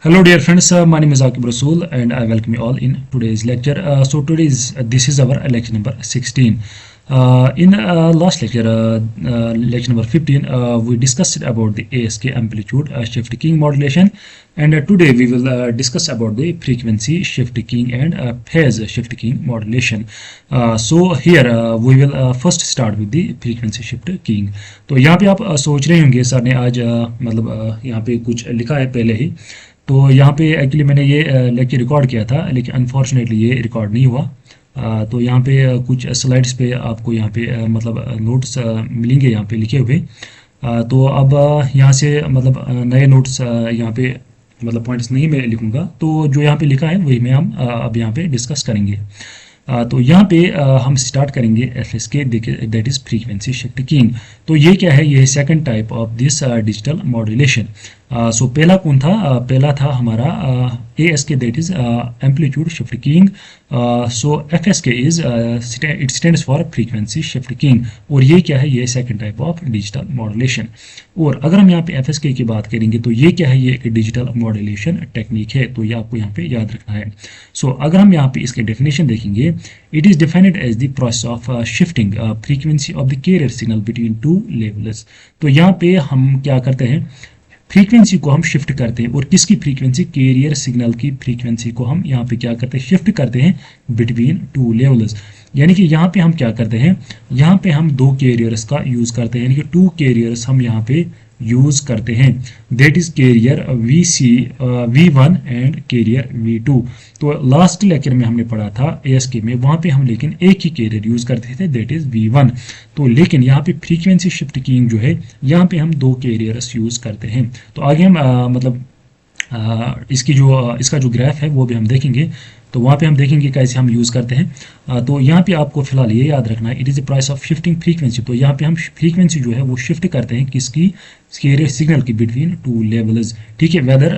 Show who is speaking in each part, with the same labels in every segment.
Speaker 1: Hello, dear friends. My name is Akib Rasool, and I welcome you all in today's lecture. This is our lecture number 16. In last lecture, lecture number 15, we discussed about the ASK amplitude shift keying modulation, and today we will discuss about the frequency shift keying and phase shift keying modulation. So here we will first start with the frequency shift keying. तो यहाँ पे आप सोच रहे होंगे sir ने आज मतलब यहाँ पे कुछ लिखा है पहले ही, तो यहाँ पे एक्चुअली मैंने ये लेक्चर रिकॉर्ड किया था, लेकिन अनफॉर्चुनेटली ये रिकॉर्ड नहीं हुआ। तो यहाँ पे कुछ स्लाइड्स पे आपको यहाँ पे मतलब नोट्स मिलेंगे यहाँ पे लिखे हुए। तो अब यहाँ से मतलब नए नोट्स यहाँ पे मतलब पॉइंट्स नहीं मैं लिखूँगा, तो जो यहाँ पे लिखा है वही मैं हम अब यहाँ पे डिस्कस करेंगे। तो यहाँ पे हम स्टार्ट करेंगे FSK, that is frequency shift keying. तो ये क्या है, ये है second type of this digital modulation. So पहला कौन था, पहला था हमारा ASK, that is amplitude shift keying. So FSK is it stands for frequency shift keying, और ये क्या है, ये second type of digital modulation. और अगर हम यहाँ पे FSK की बात करेंगे तो ये क्या है, ये एक डिजिटल मॉड्यूलेशन टेक्निक है, तो ये आपको यहाँ पे याद रखना है। सो अगर हम यहाँ पे इसके डेफिनेशन देखेंगे, it is defined as the process of shifting frequency of the carrier signal between two levels। तो यहाँ पे हम क्या करते हैं, फ्रीक्वेंसी को हम शिफ्ट करते हैं, और किसकी फ्रीक्वेंसी, कैरियर सिग्नल की फ्रीक्वेंसी को हम यहाँ पे क्या करते हैं, शिफ्ट करते हैं बिटवीन टू लेवल्स। यानी कि यहाँ पे हम क्या करते हैं, यहाँ पे हम दो कैरियर्स का यूज करते हैं, यानी कि टू कैरियर्स हम यहाँ पे यूज करते हैं, that is carrier V1 and carrier V2। तो लास्ट लेक्चर में हमने पढ़ा था ASK में, वहां पे हम लेकिन एक ही कैरियर यूज करते थे, दैट इज V1। तो लेकिन यहाँ पे फ्रीक्वेंसी शिफ्ट कीइंग जो है, यहाँ पे हम दो कैरियर्स यूज करते हैं। तो आगे हम मतलब इसका जो ग्राफ है वो भी हम देखेंगे, तो वहाँ पे हम देखेंगे कैसे हम यूज़ करते हैं। तो यहाँ पे आपको फिलहाल ये याद रखना है, it is the price of shifting frequency. तो यहाँ पे हम फ्रीक्वेंसी जो है वो शिफ्ट करते हैं किसकी, कैरियर सिग्नल की बिटवीन टू लेवल्स, ठीक है। Whether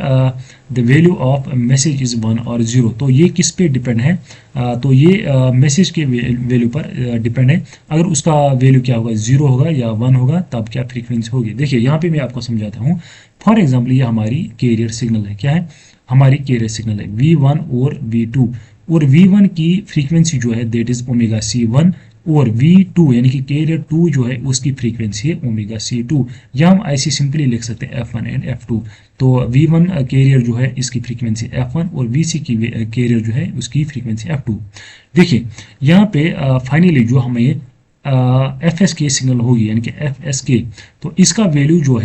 Speaker 1: the value of message is 1 और 0, तो ये किस पे डिपेंड है, तो ये मैसेज के वैल्यू पर डिपेंड है। अगर उसका वैल्यू क्या होगा, 0 होगा या 1 होगा, तब क्या फ्रीक्वेंसी होगी। देखिए यहाँ पे मैं आपको समझाता हूँ। फॉर एग्जाम्पल ये हमारी कैरियर सिग्नल है, क्या है, हमारी कैरियर सिग्नल है V1 और V2, और V1 की फ्रीक्वेंसी जो है दैट इज ओमेगा C1, और V2 यानी कि कैरियर 2 जो है उसकी फ्रीक्वेंसी है ओमेगा C2, या हम ऐसे सिंपली लिख सकते हैं F1 एंड F2। तो V1 कैरियर जो है इसकी फ्रीक्वेंसी F1, और VC की कैरियर जो है उसकी फ्रीक्वेंसी F2। देखिए यहाँ पे फाइनली जो हमें FSK सिग्नल होगी, यानी कि FSK, तो इसका वैल्यू जो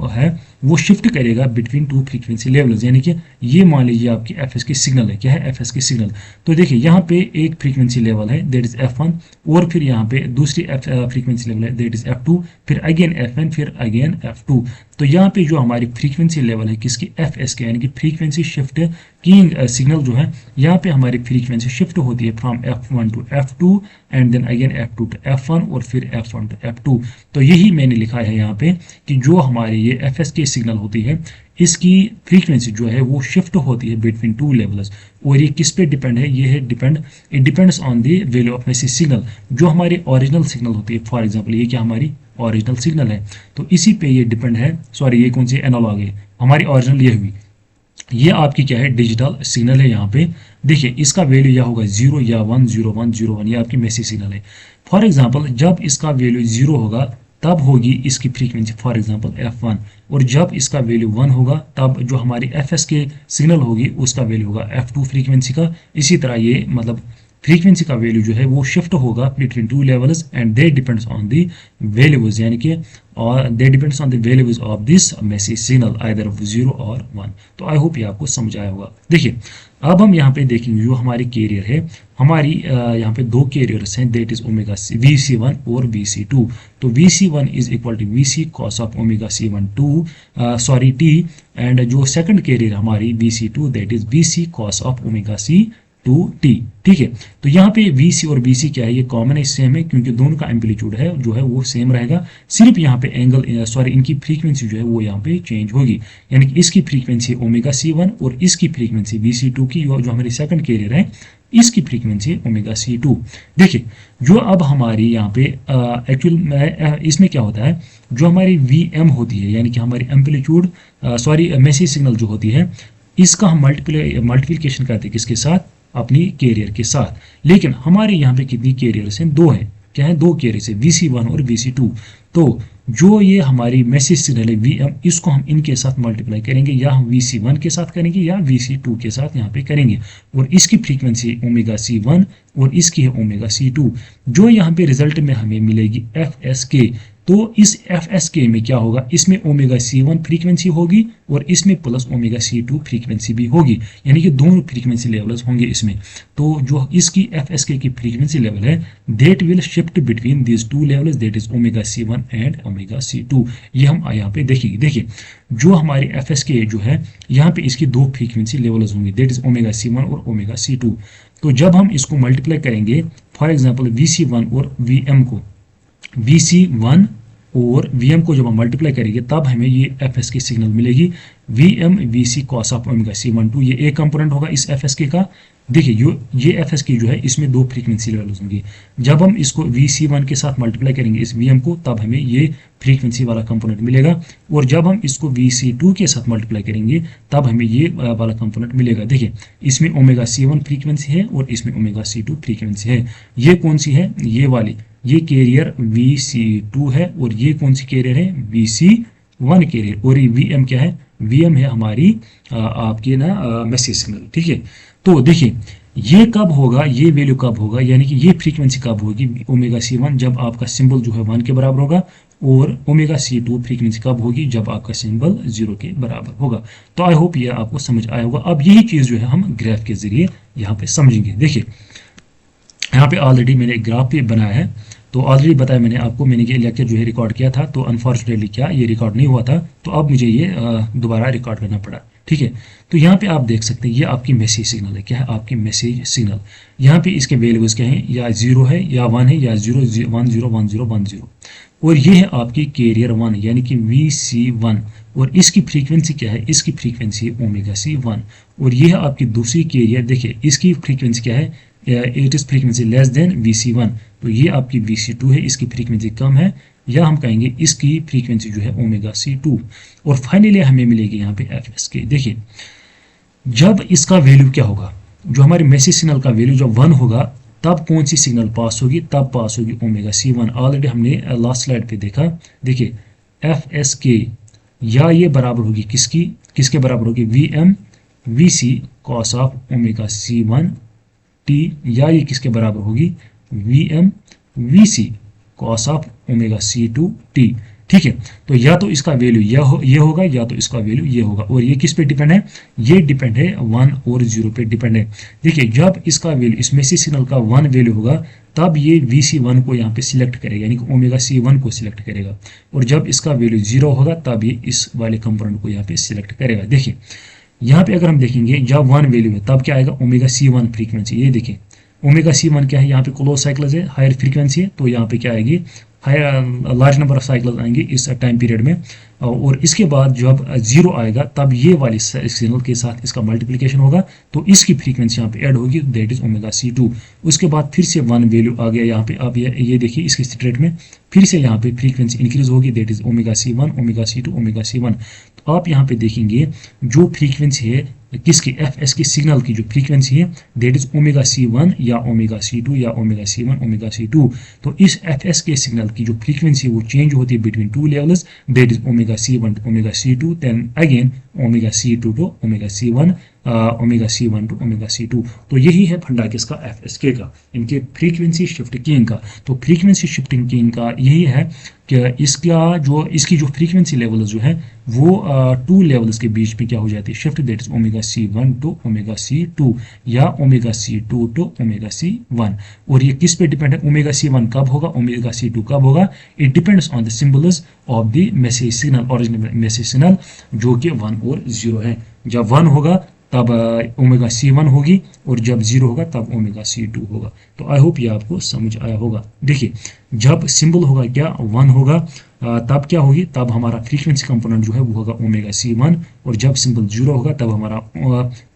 Speaker 1: है वो शिफ्ट करेगा बिटवीन टू फ्रीक्वेंसी लेवल्स। यानी कि ये मान लीजिए आपकी FSK सिग्नल है, क्या है, FSK सिग्नल। तो देखिए यहाँ पे एक फ्रीक्वेंसी लेवल है दैट इज F1, और फिर यहाँ पे दूसरी फ्रीक्वेंसी लेवल है दैट इज F2, फिर अगेन F1, फिर अगेन F2। तो यहाँ पे जो हमारी फ्रीक्वेंसी लेवल है किसकी, FSK, यानी कि फ्रीक्वेंसी शिफ्ट कीइंग सिग्नल जो है, यहाँ पे हमारी फ्रीक्वेंसी शिफ्ट होती है from F1 to F2 and then again F2 to F1 और फिर F1 टू F2। तो यही मैंने लिखा है यहाँ पे कि जो हमारी ये FSK सिग्नल होती है, इसकी फ्रीक्वेंसी जो है वो शिफ्ट होती है बिटवीन टू लेवल्स। और ये किस पे डिपेंड है, ये है it depends on the value of message signal, जो हमारी ओरिजिनल सिग्नल होती है। फॉर एग्जांपल ये क्या हमारी ओरिजिनल सिग्नल है, तो इसी पे ये डिपेंड है। सॉरी, ये कौन सी एनालॉग है, हमारी ओरिजिनल ये हुई, ये आपकी क्या है, डिजिटल सिग्नल है। यहाँ पे देखिए इसका वैल्यू या होगा 0 या 1, 0 1 0 1, ये आपकी मैसेज सिग्नल है। फॉर एग्जांपल जब इसका वैल्यू 0 होगा तब होगी इसकी फ्रीक्वेंसी फॉर एग्जांपल F1, और जब इसका वैल्यू 1 होगा तब जो हमारी FSK सिग्नल होगी उसका वैल्यू होगा F2 फ्रीक्वेंसी का। इसी तरह ये मतलब फ्रीक्वेंसी का वैल्यू जो है वो शिफ्ट होगा between two levels, and they depends on the values, यानी कि they depends on the values of this message signal, either 0 और 1। तो आई होप ये आपको समझ आया होगा। देखिए अब हम यहाँ पे देखेंगे जो हमारी कैरियर है, हमारी यहाँ पे दो कैरियर्स हैं, दैट इज ओमेगा VC1 और VC2। तो VC1 is equal to VC cos of omega C1 T, and जो सेकंड कैरियर हमारी VC2 that is VC cos of omega C2T, ठीक है। तो यहाँ पे VC और VC क्या है, ये कॉमन है, सेम है, क्योंकि दोनों का एम्पलीट्यूड है जो है वो सेम रहेगा, सिर्फ यहाँ पे एंगल इनकी फ्रीक्वेंसी जो है वो यहाँ पे चेंज होगी। यानी कि इसकी फ्रीक्वेंसी ओमेगा C1 और इसकी फ्रीक्वेंसी VC2 की, जो हमारी सेकंड कैरियर है इसकी फ्रीक्वेंसी है ओमेगा सी टू। देखिए जो अब हमारी यहाँ पे एक्चुअल इसमें क्या होता है, जो हमारी वी एम होती है यानी कि हमारी एम्पलीट्यूड सॉरी मैसेज सिग्नल जो होती है, इसका हम मल्टीप्लिकेशन करते हैं किसके साथ, अपनी कैरियर के साथ। लेकिन हमारे यहाँ पे कितनी कैरियर्स हैं, दो हैं। क्या है, दो कैरियर्स है, VC1 और VC2। तो जो ये हमारी मैसेज सिग्नल है VM, इसको हम इनके साथ मल्टीप्लाई करेंगे, या हम VC1 के साथ करेंगे या VC2 के साथ यहाँ पे करेंगे, और इसकी फ्रीक्वेंसी है ओमेगा C1 और इसकी है ओमेगा C2। जो यहाँ पे रिजल्ट में हमें मिलेगी FSK। तो इस FSK में क्या होगा, इसमें ओमेगा C1 फ्रीक्वेंसी होगी और इसमें प्लस ओमेगा C2 फ्रीक्वेंसी भी होगी, यानी कि दोनों फ्रीक्वेंसी लेवल्स होंगे इसमें। तो जो इसकी FSK की फ्रीक्वेंसी लेवल है, that will shift between these two levels, that is omega C1 and omega C2। ये हम यहाँ पे देखेंगे। देखिए जो हमारी FSK जो है, यहाँ पे इसकी दो फ्रीक्वेंसी लेवल्स होंगे, देट इज ओमेगा C1 और ओमेगा C2। तो जब हम इसको मल्टीप्लाई करेंगे, फॉर एग्जाम्पल VC1 और VM को, VC1 और VM को जब हम मल्टीप्लाई करेंगे तब हमें ये FSK सिग्नल मिलेगी, VM VC cos of omega C12। ये एक कंपोनेंट होगा इस FSK का। देखिए ये FSK जो है, इसमें दो फ्रीक्वेंसी लेवल्स होंगी। जब हम इसको VC1 के साथ मल्टीप्लाई करेंगे इस VM को, तब हमें ये फ्रीक्वेंसी वाला कंपोनेंट मिलेगा, और जब हम इसको VC2 के साथ मल्टीप्लाई करेंगे तब हमें ये वाला कंपोनेंट मिलेगा। देखिए इसमें ओमेगा C1 फ्रीक्वेंसी है और इसमें ओमेगा C2 फ्रीक्वेंसी है। ये कौन सी है, ये वाली, ये कैरियर VC2 है, और ये कौन सी कैरियर है, VC1 कैरियर, और ये VM क्या है, VM है हमारी आपके ना मैसेज सिग्नल। ठीक है, तो देखिए ये कब होगा, ये वैल्यू कब होगा, यानी कि ये फ्रीक्वेंसी कब होगी ओमेगा C1, जब आपका सिंबल जो है 1 के बराबर होगा, और ओमेगा C2 फ्रीक्वेंसी कब होगी, जब आपका सिंबल 0 के बराबर होगा। तो आई होप ये आपको समझ आया होगा। अब यही चीज़ जो है हम ग्राफ के जरिए यहाँ पे समझेंगे। देखिए यहाँ पे ऑलरेडी मैंने एक ग्राफ भी बनाया है, तो ऑलरेडी बताया मैंने आपको, मैंने ये लेक्चर जो है रिकॉर्ड किया था, तो अनफॉर्चुनेटली क्या ये रिकॉर्ड नहीं हुआ था, तो अब मुझे ये दोबारा रिकॉर्ड करना पड़ा। ठीक है, तो यहाँ पे आप देख सकते हैं ये आपकी मैसेज सिग्नल है। क्या है, आपकी मैसेज सिग्नल। यहाँ पे इसके वैल्यूज क्या हैं, या 0 है या 1 है या 0 1 0 1 0 1 0, और ये है आपकी कैरियर 1 यानी कि VC1, और इसकी फ्रीक्वेंसी क्या है, इसकी फ्रीक्वेंसी है ओमेगा C1, और ये है आपकी दूसरी कैरियर। देखिए इसकी फ्रीक्वेंसी क्या है, it is frequency less than VC1, तो ये आपकी VC2 है, इसकी फ्रीक्वेंसी कम है, या हम कहेंगे इसकी फ्रीक्वेंसी जो है ओमेगा C2, और फाइनली हमें मिलेगी यहाँ पे FSK। देखिए जब इसका वैल्यू क्या होगा, जो हमारे मैसेज सिग्नल का वैल्यू जब 1 होगा, तब कौन सी सिग्नल पास होगी, तब पास होगी ओमेगा C1। ऑलरेडी हमने लास्ट स्लाइड पे देखा। देखिए FSK या ये बराबर होगी किसकी, किसके बराबर होगी, VM VC cos of omega C1 T, या ये किसके बराबर होगी, VM VC cos of omega C2 T। ठीक है, तो या तो इसका वैल्यू ये होगा, या तो इसका वैल्यू ये होगा, और ये किस पे डिपेंड है, ये डिपेंड है 1 और 0 पे डिपेंड है। देखिए जब इसका वैल्यू, इस मैसेज सिग्नल का 1 वैल्यू होगा, तब ये VC1 को यहाँ पे सिलेक्ट करेगा, यानी कि ओमेगा C1 को सिलेक्ट करेगा, और जब इसका वैल्यू 0 होगा तब ये इस वाले कंपोनेंट को यहाँ पे सिलेक्ट करेगा। देखिए यहाँ पे अगर हम देखेंगे जब 1 वैल्यू है तब क्या आएगा, ओमेगा C1 फ्रीक्वेंसी। ये देखिए ओमेगा C1 क्या है, यहाँ पे क्लोज साइकिल्स है, हायर फ्रीक्वेंसी है, तो यहाँ पे क्या आएगी, higher large number of cycles आएंगे इस टाइम पीरियड में, और इसके बाद जब 0 आएगा तब ये वाली सिग्नल के साथ इसका मल्टीप्लिकेशन होगा, तो इसकी फ्रीक्वेंसी यहाँ पे ऐड होगी, दैट इज ओमेगा C2। उसके बाद फिर से 1 वैल्यू आ गया यहाँ पे, आप ये देखिए इसकी स्ट्रेट में फिर से यहाँ पे फ्रीक्वेंसी इंक्रीज होगी, that is omega C1 omega C2 omega C1। तो आप यहाँ पे देखेंगे जो फ्रीक्वेंसी है किसकी, FSK सिग्नल की जो फ्रीक्वेंसी है, दैट इज ओमेगा C1 या ओमेगा C2 या ओमेगा C1 ओमेगा C2। तो इस FSK सिग्नल की जो फ्रीक्वेंसी वो चेंज होती है between two levels, that is omega C1 to omega C2, then again omega C2 to omega C1, omega C1 to omega C2। तो यही है फंडा किसका, FSK का, इनके फ्रीक्वेंसी शिफ्ट कीइंग का। तो फ्रीक्वेंसी शिफ्टिंग कीइंग का यही है कि इसकी जो फ्रीक्वेंसी लेवल जो है वो 2 लेवल्स के बीच में क्या हो जाती है, shift, that is omega C1 to omega C2 या omega C2 to omega C1। और ये किस पे डिपेंड है, ओमेगा C1 कब होगा, ओमेगा C2 कब होगा, it depends on the symbols of the message signal, original message signal जो कि 1 और 0 है। जब 1 होगा तब ओमेगा C1 होगी, और जब 0 होगा तब ओमेगा C2 होगा। तो आई होप ये आपको समझ आया होगा। देखिए जब सिंबल होगा क्या 1 होगा, तब क्या होगी, तब हमारा फ्रीक्वेंसी कंपोनेंट जो है वो होगा ओमेगा C1, और जब सिंबल 0 होगा तब हमारा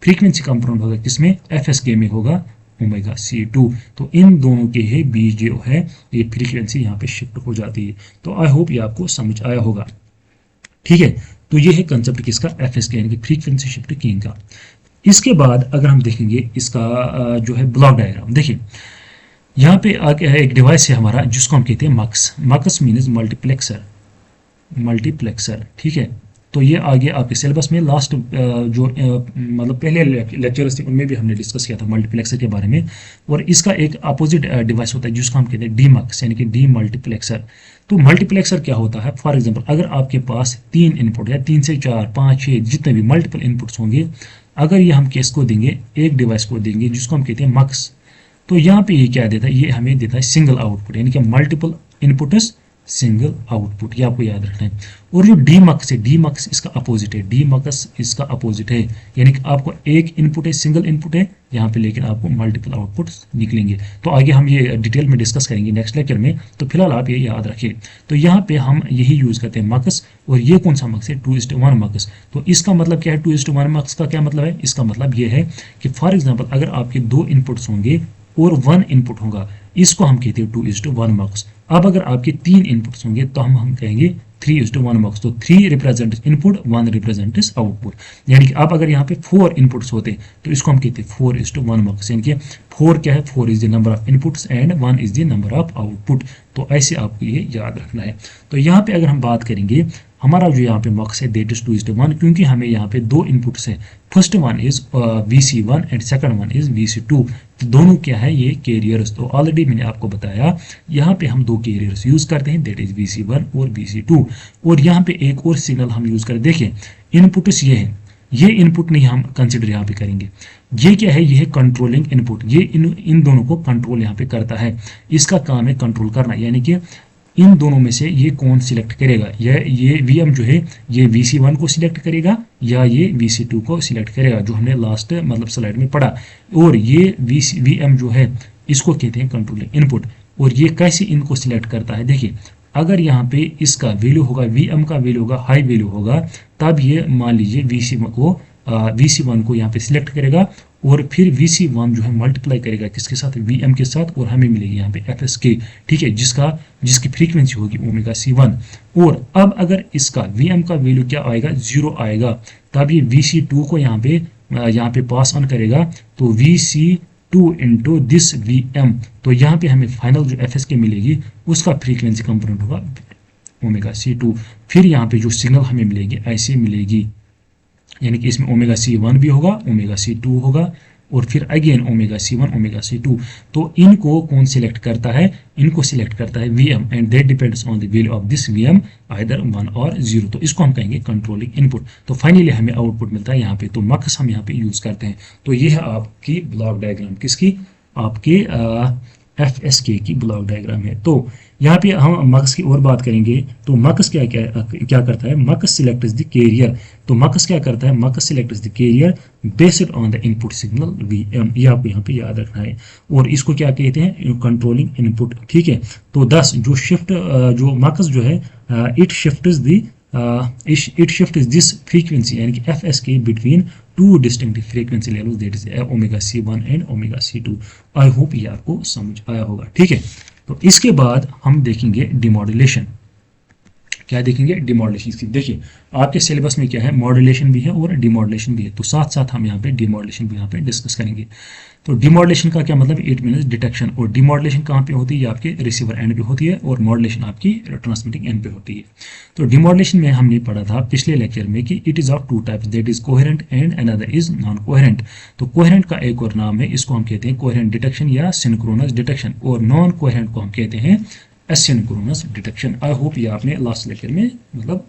Speaker 1: फ्रीक्वेंसी कंपोनेंट होगा किसमें, FSK में होगा ओमेगा C2। तो इन दोनों के ही बीच जो है ये फ्रीक्वेंसी यहाँ पे शिफ्ट हो जाती है। तो आई होप ये आपको समझ आया होगा। ठीक है, तो ये है कंसेप्ट किसका, FSK यानी कि फ्रीक्वेंसी शिफ्ट कीइंग का। इसके बाद अगर हम देखेंगे इसका जो है ब्लॉक डायग्राम, देखिए यहाँ पे एक डिवाइस है हमारा जिसको हम कहते हैं मक्स। मक्स मीन्स मल्टीप्लेक्सर। ठीक है, तो ये आगे आपके सिलेबस में लास्ट जो मतलब पहले लेक्चर्स थे उनमें भी हमने डिस्कस किया था मल्टीप्लेक्सर के बारे में। और इसका एक अपोजिट डिवाइस होता है जिसको हम कहते हैं डीमक्स यानी कि डी मल्टीप्लेक्सर। तो मल्टीप्लेक्सर क्या होता है, फॉर एग्जांपल अगर आपके पास 3 इनपुट या 3 से 4 5 6 जितने भी मल्टीपल इनपुट्स होंगे, अगर ये हम किसको देंगे, एक डिवाइस को देंगे जिसको हम कहते हैं मक्स, तो यहाँ पे ये क्या देता है, ये हमें देता है सिंगल आउटपुट यानी कि मल्टीपल इनपुट्स सिंगल आउटपुट, ये आपको याद रखना है। और जो डीमक्स है, डीमक्स इसका अपोजिट है, डीमक्स इसका अपोजिट है, यानी कि आपको एक इनपुट है, सिंगल इनपुट है यहाँ पे, लेकिन आपको मल्टीपल आउटपुट निकलेंगे। तो आगे हम ये डिटेल में डिस्कस करेंगे नेक्स्ट लेक्चर में, तो फिलहाल आप ये याद रखिए। तो यहाँ पे हम यही यूज करते हैं मक्स, और ये कौन सा मक्स है, 2:1 मक्स। तो इसका मतलब क्या है, 2:1 मक्स का क्या मतलब है, इसका मतलब ये है कि फॉर एग्जाम्पल अगर आपके 2 इनपुट्स होंगे और 1 इनपुट होगा, इसको हम कहते हैं 2:1 मक्स। अब अगर आपके 3 इनपुट्स होंगे तो हम कहेंगे 3:1 मक्स। तो 3 रिप्रेजेंट इनपुट, 1 रिप्रेजेंट आउटपुट। यानी कि अब अगर यहाँ पे 4 इनपुट्स होते तो इसको हम कहते हैं 4:1 मक्स, यानी कि 4 क्या है, 4 is the number of inputs and 1 is the number of output. तो ऐसे आपको ये याद रखना है। तो यहाँ पे अगर हम बात करेंगे, हमारा जो यहाँ पे मक्स है दैट इज 2:1, क्योंकि हमें यहाँ पे 2 इनपुट्स है, first one is VC1 and second one is VC2। तो दोनों क्या है, ये कैरियर्स। तो ऑलरेडी मैंने आपको बताया यहाँ पे हम 2 कैरियर्स यूज करते हैं दैट इज VC1 और VC2। और यहाँ पे एक और सिग्नल हम यूज करें, देखिए इनपुट्स ये है, ये इनपुट नहीं हम कंसिडर यहाँ पे करेंगे। ये क्या है, ये है कंट्रोलिंग इनपुट, ये इन दोनों को कंट्रोल यहाँ पे करता है, इसका काम है कंट्रोल करना। यानी कि इन दोनों में से ये कौन सिलेक्ट करेगा, ये VM जो है ये VC1 को सिलेक्ट करेगा या ये VC2 को सिलेक्ट करेगा, जो हमने लास्ट मतलब स्लाइड में पढ़ा। और ये VM जो है इसको कहते हैं कंट्रोलिंग इनपुट। और ये कैसे इनको सिलेक्ट करता है, देखिए अगर यहाँ पे इसका वैल्यू होगा, VM का वैल्यू होगा, हाई वैल्यू होगा, तब ये मान लीजिए VC1 को यहाँ पे सिलेक्ट करेगा, और फिर VC1 जो है मल्टीप्लाई करेगा किसके साथ, VM के साथ, और हमें मिलेगी यहाँ पे FSK। ठीक है, जिसकी फ्रीक्वेंसी होगी ओमेगा C1। और अब अगर इसका VM का वैल्यू क्या आएगा, 0 आएगा, तब ये VC2 को यहाँ पे पास ऑन करेगा, तो VC2 इंटू दिस VM। तो यहाँ पे हमें फाइनल जो FSK मिलेगी उसका फ्रीक्वेंसी कंपोनेंट होगा ओमेगा C2। फिर यहाँ पे जो सिग्नल हमें मिलेगी ऐसे मिलेगी, यानी कि इसमें ओमेगा C1 भी होगा, ओमेगा C2 होगा, और फिर again omega C1 omega C2। तो इनको कौन सिलेक्ट करता है, इनको सिलेक्ट करता है VM, and that depends on the value of this VM either 1 और 0। तो इसको हम कहेंगे कंट्रोलिंग इनपुट। तो फाइनली हमें आउटपुट मिलता है यहाँ पे, तो मक्स हम यहाँ पे यूज करते हैं। तो ये है आपकी ब्लॉक डायग्राम, किसकी, आपके FSK की ब्लॉक डायग्राम है। तो यहाँ पे हम मक्स की और बात करेंगे। तो मक्स क्या करता है, मक्स सिलेक्ट द कैरियर। तो मक्स क्या करता है, mux select the carrier based on the input signal VM। ये आपको यहाँ पे याद रखना है। और इसको क्या कहते हैं, कंट्रोलिंग इनपुट। ठीक है, तो 10 जो मक्स जो है इट शिफ्ट्स दिस फ्रीक्वेंसी यानी कि FSK between 2 distinct frequency levels that is omega C1 and omega C2। I hope ये आपको समझ आया होगा। ठीक है, तो इसके बाद हम देखेंगे डिमॉड्यूलेशन। क्या देखेंगे, डिमॉड्यूलेशन। देखिए आपके सिलेबस में क्या है, मॉड्यूलेशन भी है और डिमॉड्यूलेशन भी है, तो साथ साथ हम यहाँ पे डिमॉड्यूलेशन भी यहाँ पे डिस्कस करेंगे। तो डिमॉड्यूलेशन का क्या मतलब, इट मीन्स डिटेक्शन। और डिमॉड्यूलेशन कहाँ पे होती है, ये आपके रिसीवर एंड पे होती है, और मॉड्यूलेशन आपकी ट्रांसमिटिंग एंड पे होती है। तो डिमॉड्यूलेशन में हमने पढ़ा था पिछले लेक्चर में कि it is of 2 types, that is coherent and another is non coherent. तो कोहेरेंट का एक और नाम है, इसको हम कहते हैं कोहेरेंट डिटेक्शन या सिंक्रोनस डिटेक्शन, और नॉन कोहेरेंट को हम कहते हैं एसिंक्रोनस डिटेक्शन। आई होप ये आपने लास्ट लेक्चर में मतलब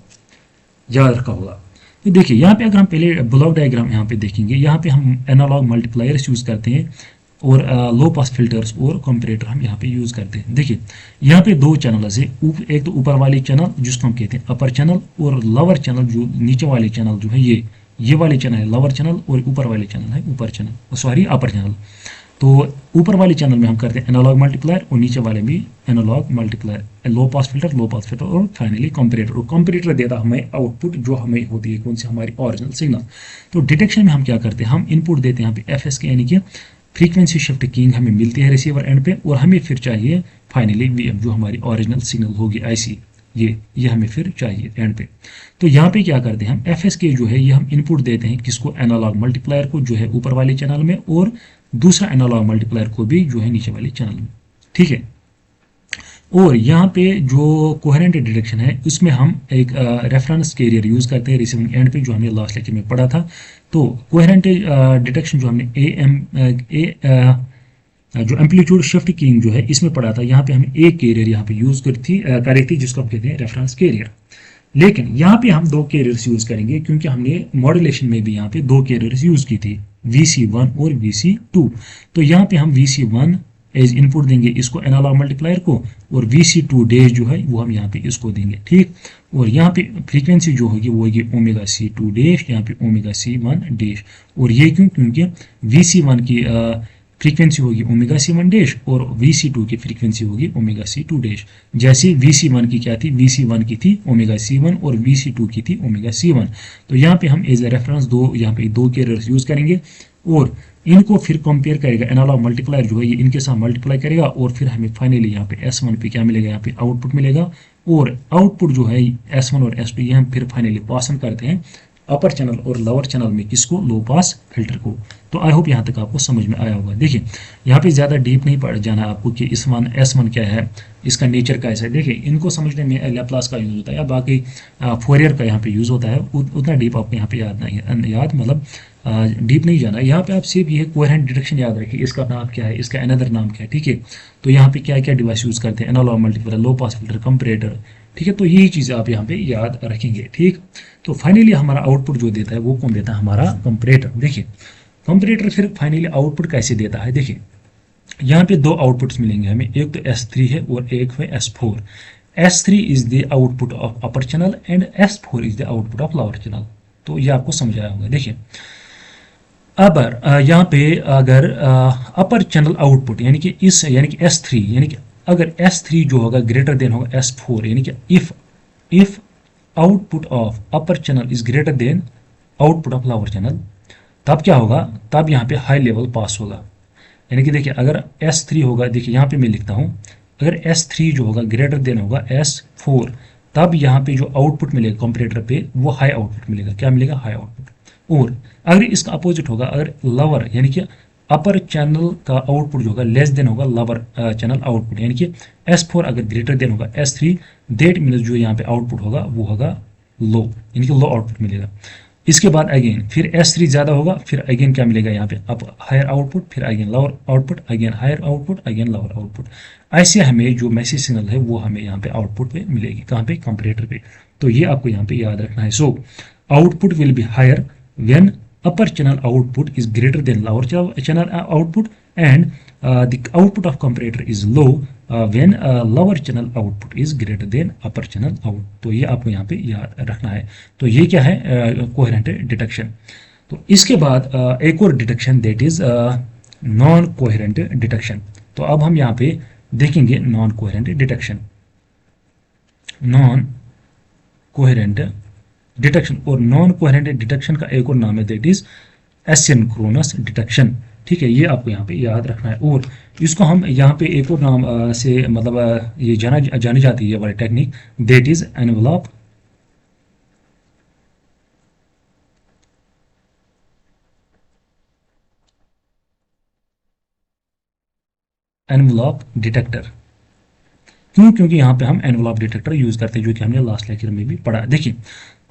Speaker 1: याद रखा होगा। तो देखिए यहाँ पे अगर हम पहले ब्लॉक डायग्राम यहाँ पे देखेंगे, यहाँ पे हम एनालॉग मल्टीप्लायर्स यूज करते हैं, और लो पास फिल्टर्स और कंपैरेटर हम यहाँ पे यूज करते हैं। देखिए यहाँ पे 2 चैनल्स है, एक तो ऊपर वाली चैनल जिसको हम कहते हैं अपर चैनल, और लोअर चैनल जो नीचे वाले चैनल जो है ये वाले चैनल है लोअर चैनल, और ऊपर वाले चैनल है अपर चैनल। तो ऊपर वाले चैनल में हम करते हैं एनालॉग मल्टीप्लायर, और नीचे वाले भी एनालॉग मल्टीप्लायर, लो पास फिल्टर और फाइनली कंपैरेटर। और कंपैरेटर देता हमें आउटपुट जो हमें होती है कौन सी, हमारी ओरिजिनल सिग्नल। तो डिटेक्शन में हम क्या करते हैं, हम इनपुट देते हैं यहाँ पे FSK यानी कि फ्रीक्वेंसी शिफ्ट कीइंग हमें मिलती है रिसीवर एंड पे, और हमें फिर चाहिए फाइनली वीएम जो हमारी ओरिजिनल सिग्नल होगी आईसी, ये हमें फिर चाहिए एंड पे। तो यहाँ पे क्या करते हैं हम, एफ एस के जो है ये हम इनपुट देते हैं किसको, एनालॉग मल्टीप्लायर को जो है ऊपर वाले चैनल में, और दूसरा एनालॉग मल्टीप्लायर को भी जो है नीचे वाले चैनल में, ठीक है। और यहाँ पे जो कोहेरेंट डिटेक्शन है उसमें हम एक रेफरेंस कैरियर यूज़ करते हैं रिसीविंग एंड पे, जो हमने लास्ट लेक्चर में पढ़ा था। तो कोहेरेंट डिटेक्शन जो हमने जो एम्पलीट्यूड शिफ्ट कीइंग जो है इसमें पढ़ा था, यहाँ पे हमें एक कैरियर यहाँ पे यूज़ करी थी जिसको हम कहते हैं रेफरेंस कैरियर। लेकिन यहाँ पे हम दो कैरियर्स यूज़ करेंगे क्योंकि हमने मॉड्यूलेशन में भी यहाँ पे दो कैरियर्स यूज़ की थी, VC1 और VC2। तो यहाँ पे हम VC1 एज इनपुट देंगे इसको एनालॉग मल्टीप्लायर को, और VC2 डैश जो है वो हम यहाँ पे इसको देंगे, ठीक। और यहाँ पे फ्रीक्वेंसी जो होगी वो होगी ओमेगा C2 डैश, यहाँ पे ओमेगा C1 डैश। और ये क्यों, क्योंकि VC1 की फ्रीक्वेंसी होगी ओमेगा C1 डैश और VC2 की फ्रीक्वेंसी होगी ओमेगा C2 डैश। जैसे VC1 की क्या थी, VC1 की थी ओमेगा C1 और VC2 की थी ओमेगा C1। तो यहाँ पे हम एज ए रेफरेंस यहाँ पे दो कैरियर्स यूज करेंगे, और इनको फिर कंपेयर करेगा एनालॉग मल्टीप्लायर जो है ये इनके साथ मल्टीप्लाई करेगा, और फिर हमें फाइनली यहाँ पे S1 पे क्या मिलेगा, यहाँ पे आउटपुट मिलेगा। और आउटपुट जो है S1 और S2 ये हम फिर फाइनली पास ऑन करते हैं अपर चैनल और लोअर चैनल में किसको, लो पास फिल्टर को। तो आई होप यहाँ तक आपको समझ में आया होगा। देखिए यहाँ पे ज़्यादा डीप नहीं पड़ जाना आपको कि S1 क्या है, इसका नेचर कैसा है। देखिए इनको समझने में लैप्लास का यूज़ होता है या बाकी फोरियर का यहाँ पे यूज़ होता है, उतना डीप आपको यहाँ पे याद नहीं, मतलब डीप नहीं जाना। यहाँ पे आप सिर्फ ये कोहेरेंट डिटेक्शन याद रखिए, इसका नाम क्या है, इसका अनदर नाम क्या है, ठीक है। तो यहाँ पे क्या क्या डिवाइस यूज़ करते हैं, एनालॉग मल्टीप्लायर, लो पास फिल्टर, कंपैरेटर, ठीक है। तो यही चीज़ें आप यहाँ पे याद रखेंगे, ठीक। तो फाइनली हमारा आउटपुट जो देता है वो कौन देता है, हमारा कंपैरेटर। देखिए कंपैरेटर फिर फाइनली आउटपुट कैसे देता है, देखिए यहाँ पे दो आउटपुट्स मिलेंगे हमें, एक तो S3 है और एक है S4। S3 is the output of upper channel and S4 is the output of lower channel. तो ये आपको समझ आया होगा। देखिए अब यहाँ पे अगर अपर चैनल आउटपुट यानी कि S3 यानी कि अगर S3 जो होगा ग्रेटर देन होगा S4, यानी कि if output of upper channel is greater than output of lower channel, तब क्या होगा, तब यहाँ पे हाई लेवल पास होगा। यानी कि देखिए अगर S3 होगा, देखिए यहाँ पे मैं लिखता हूँ, अगर S3 जो होगा ग्रेटर देन होगा S4, तब यहाँ पे जो आउटपुट मिलेगा कंपैरेटर पे वो हाई आउटपुट मिलेगा। क्या मिलेगा, हाई आउटपुट। और अगर इसका अपोजिट होगा, अगर लोअर यानी कि अपर चैनल का आउटपुट जो होगा लेस देन होगा लोअर चैनल आउटपुट, यानी कि S4 अगर ग्रेटर देन होगा S3, दैट मीन्स जो यहाँ पे आउटपुट होगा वो होगा लो, यानी कि लो आउटपुट मिलेगा। इसके बाद अगेन फिर S3 ज़्यादा होगा, फिर अगेन क्या मिलेगा यहाँ पे, अप हायर आउटपुट, फिर again lower output, again higher output, again lower output. ऐसे हमें जो मैसेज सिग्नल है वो हमें यहाँ पे आउटपुट पे मिलेगी, कहाँ पे, कंपैरेटर पे। तो ये आपको यहाँ पे याद रखना है। So output will be higher when upper channel output is greater than lower channel output, and the output of comparator is low when lower channel output is greater than upper channel output। तो ये आपको यहाँ पे याद रखना है। तो ये क्या है, कोहेरेंट डिटेक्शन। तो इसके बाद एक और detection that is non coherent detection. तो अब हम यहाँ पे देखेंगे non coherent detection, non coherent detection. और नॉन कोहेरेंट डिटेक्शन का एक और नाम है दैट इज एसिंक्रोनस डिटेक्शन, ठीक है। ये आपको यहाँ पे याद रखना है। और इसको हम यहाँ पे एक और नाम से मतलब ये जानी जाती है ये वाली technique, that is envelope detector. क्यों, क्योंकि यहाँ पे हम एनवलप डिटेक्टर यूज करते हैं, जो कि हमने लास्ट लेक्चर में भी पढ़ा। देखिए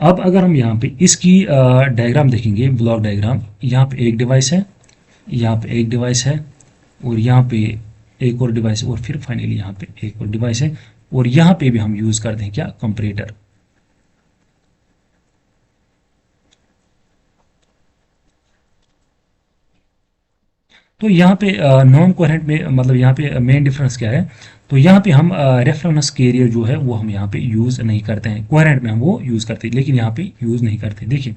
Speaker 1: अब अगर हम यहाँ पे इसकी डायग्राम देखेंगे, ब्लॉक डायग्राम, यहाँ पे एक डिवाइस है, यहाँ पे एक डिवाइस है, और यहाँ पे एक और डिवाइस, और फिर फाइनली यहाँ पे एक और डिवाइस है, और यहाँ पे भी हम यूज करते हैं क्या, कंपैरेटर। तो यहाँ पे नॉन कोहेरेंट में मतलब यहाँ पे मेन डिफरेंस क्या है, तो यहाँ पे हम रेफरेंस कैरियर जो है वो हम यहाँ पे यूज़ नहीं करते हैं। कोहेरेंट में हम वो यूज़ करते हैं लेकिन यहाँ पे यूज़ नहीं करते। देखिए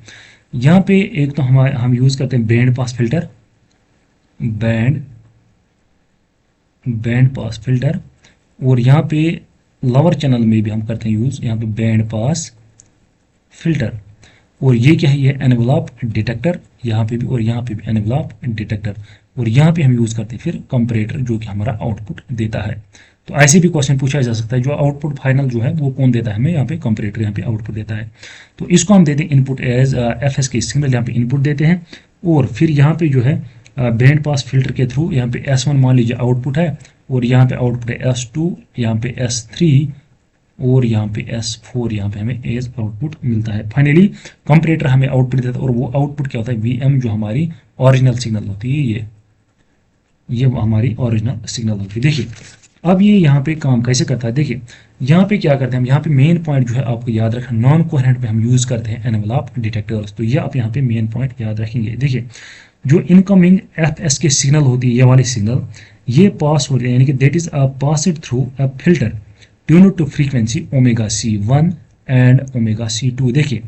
Speaker 1: यहाँ पे एक तो हम यूज़ करते हैं band pass filter, band pass filter, और यहाँ पे लोअर चैनल में भी हम करते हैं यूज़ यहाँ पे बैंड पास फिल्टर। और ये क्या है, ये एनवलप डिटेक्टर, यहाँ पे भी और यहाँ पे भी एनवलप डिटेक्टर, और यहाँ पे हम यूज करते हैं फिर कंपैरेटर जो कि हमारा आउटपुट देता है। तो ऐसे भी क्वेश्चन पूछा जा सकता है, जो आउटपुट फाइनल जो है वो कौन देता है हमें, यहाँ पे कंपैरेटर यहाँ पे आउटपुट देता है। तो इसको हम देते हैं इनपुट एज एफ के सिग्नल, यहाँ पे इनपुट देते हैं, और फिर यहाँ पे जो है बैंड पास फिल्टर के थ्रू यहाँ पे S1 मान लीजिए आउटपुट है, और यहाँ पे आउटपुट है S2, यहाँ पे S3, और यहाँ पे S4, यहाँ पे हमें एज आउटपुट मिलता है। फाइनली कंपैरेटर हमें आउटपुट देता है, और वो आउटपुट क्या होता है, VM, जो हमारी ओरिजिनल सिग्नल होती है, ये हमारी ओरिजिनल सिग्नल होती है। देखिए अब ये यहाँ पे काम कैसे करता है, देखिए यहाँ पे क्या करते हैं हम, यहाँ पे मेन पॉइंट जो है आपको याद रखना, नॉन कोहेरेंट पे हम यूज करते हैं एनवलप डिटेक्टर्स। तो ये आप यहाँ पे मेन पॉइंट याद रखेंगे। देखिए जो इनकमिंग FS के सिग्नल होती है, ये वाली सिग्नल, ये पास होते हैं, यानी कि that is passed through a filter tuned to frequency omega C1 and omega C2। देखिए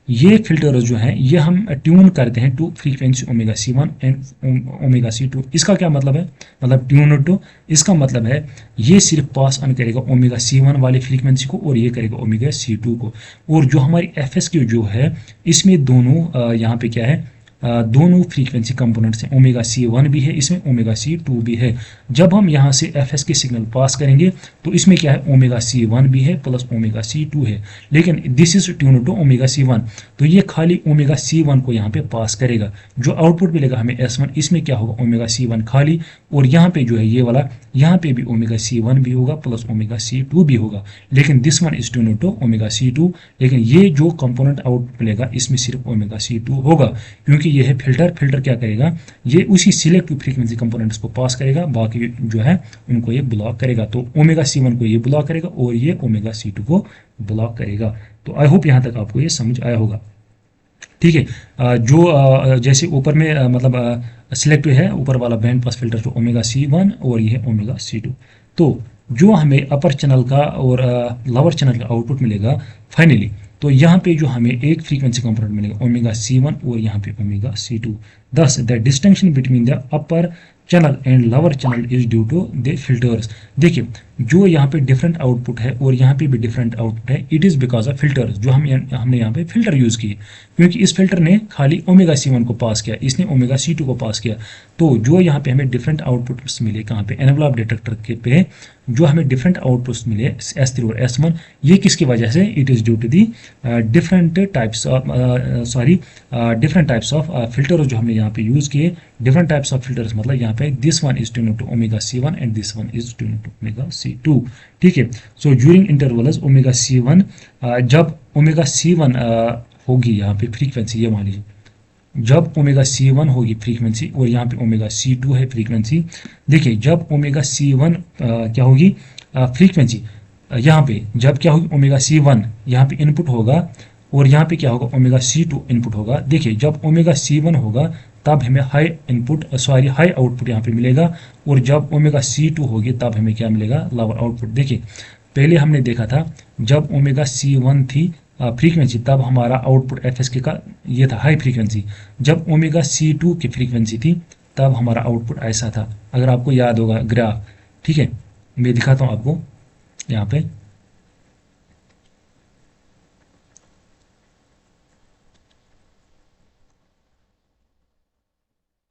Speaker 1: ये फिल्टर जो है ये हम ट्यून करते हैं to frequency omega C1 and omega C2। इसका क्या मतलब है, मतलब ट्यून टू, इसका मतलब है ये सिर्फ पास ऑन करेगा ओमेगा C1 वाली फ्रीक्वेंसी को, और ये करेगा ओमेगा C2 को। और जो हमारी FS की जो है इसमें दोनों यहाँ पे क्या है, दोनों फ्रीक्वेंसी कंपोनेंट्स हैं, ओमेगा C1 भी है इसमें, ओमेगा C2 भी है। जब हम यहाँ से FS के सिग्नल पास करेंगे तो इसमें क्या है, ओमेगा C1 भी है प्लस ओमेगा C2 है, लेकिन this is tune to omega C1, तो ये खाली ओमेगा C1 को यहाँ पे पास करेगा। जो आउटपुट मिलेगा हमें S1, इसमें क्या होगा, ओमेगा C1 खाली, और यहाँ पे जो है ये वाला, यहाँ पे भी ओमेगा C1 भी होगा प्लस ओमेगा C2 भी होगा, लेकिन this one is tune to omega C2। लेकिन ये जो कंपोनेंट आउटपुट मिलेगा इसमें सिर्फ ओमेगा C2 होगा, क्योंकि ये है फिल्टर। फिल्टर क्या करेगा, ये उसी सिलेक्टिव फ्रीक्वेंसी कंपोनेंट्स को पास करेगा, बाकी जो है उनको ये ब्लॉक करेगा। तो ओमेगा C1 को ये ब्लॉक करेगा और ये ओमेगा C2 को ब्लॉक करेगा। तो आई होप यहाँ तक आपको ये समझ आया होगा। ठीक है, जो जैसे ऊपर में मतलब सिलेक्टिव है ऊपर वाला बैंड पास फिल्टर, जो ओमेगा C1 और ये है ओमेगा C2। तो जो हमें अपर चैनल का और लोअर चैनल का आउटपुट मिलेगा फाइनली, तो यहाँ पे जो हमें एक फ्रीक्वेंसी कंपोनेंट मिलेगा ओमेगा C1 और यहाँ पे omega C2। Thus the distinction between the upper channel and lower channel is due to the filters. देखिए जो यहाँ पे डिफरेंट आउटपुट है और यहाँ पे भी डिफरेंट आउटपुट है, it is because of filters. जो हमने यहाँ पे फिल्टर यूज किए, क्योंकि इस फिल्टर ने खाली ओमेगा C1 को पास किया, इसने ओमेगा C2 को पास किया। तो जो यहाँ पे हमें डिफरेंट आउटपुट्स मिले, कहाँ पे, एनवलप डिटेक्टर के पे जो हमें डिफरेंट आउटपुट्स मिले S3 और S1, ये किसकी वजह से, it is due to the different types of filter जो हमने यहाँ पे यूज किए। डिफरेंट टाइप्स ऑफ फिल्टर्स मतलब यहाँ पे this one is tuned to omega C1 and this one is tuned to omega C2। ठीक है, so during intervals omega C1, जब ओमेगा C1 होगी यहाँ पे फ्रीक्वेंसी, ये मान लीजिए जब ओमेगा C1 होगी फ्रीक्वेंसी और यहाँ पे ओमेगा C2 है फ्रीक्वेंसी। देखिए जब ओमेगा C1 क्या होगी फ्रीक्वेंसी, यहाँ पे जब क्या होगी, ओमेगा C1 यहाँ पे इनपुट होगा और यहाँ पे क्या होगा, ओमेगा C2 इनपुट होगा। देखिए जब ओमेगा C1 होगा तब हमें हाई आउटपुट यहाँ पे मिलेगा, और जब ओमेगा C2 होगी तब हमें क्या मिलेगा, लोअर आउटपुट। देखिए पहले हमने देखा था जब ओमेगा C1 थी फ्रीक्वेंसी, तब हमारा आउटपुट FS के का ये था हाई फ्रीक्वेंसी। जब ओमेगा C2 की फ्रीक्वेंसी थी तब हमारा आउटपुट ऐसा था, अगर आपको याद होगा ग्राफ। ठीक है, मैं दिखाता हूँ आपको यहाँ पे।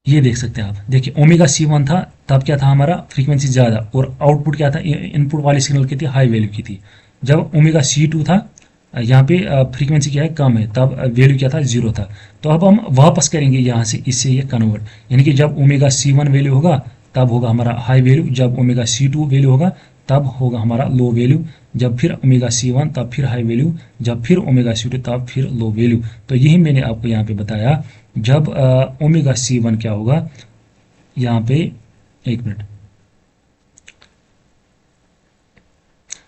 Speaker 1: ये देख सकते हैं आप, देखिए ओमेगा C1 था तब क्या था, हमारा फ्रीक्वेंसी ज़्यादा, और आउटपुट क्या था, इनपुट वाली सिग्नल की थी, हाई वैल्यू की थी। जब ओमेगा C2 था, यहाँ पे फ्रीक्वेंसी क्या है, कम है, तब वैल्यू क्या था, 0 था। तो अब हम वापस करेंगे यहाँ से इससे ये कन्वर्ट, यानी कि जब ओमेगा C1 वैल्यू होगा तब होगा हमारा हाई वैल्यू, जब ओमेगा C2 वैल्यू होगा तब होगा हमारा लो वैल्यू, जब फिर ओमेगा C1 तब फिर हाई वैल्यू, जब फिर ओमेगा C2 तब फिर लो वैल्यू। तो यही मैंने आपको यहाँ पे बताया, जब ओमेगा C1 क्या होगा, यहाँ पे एक मिनट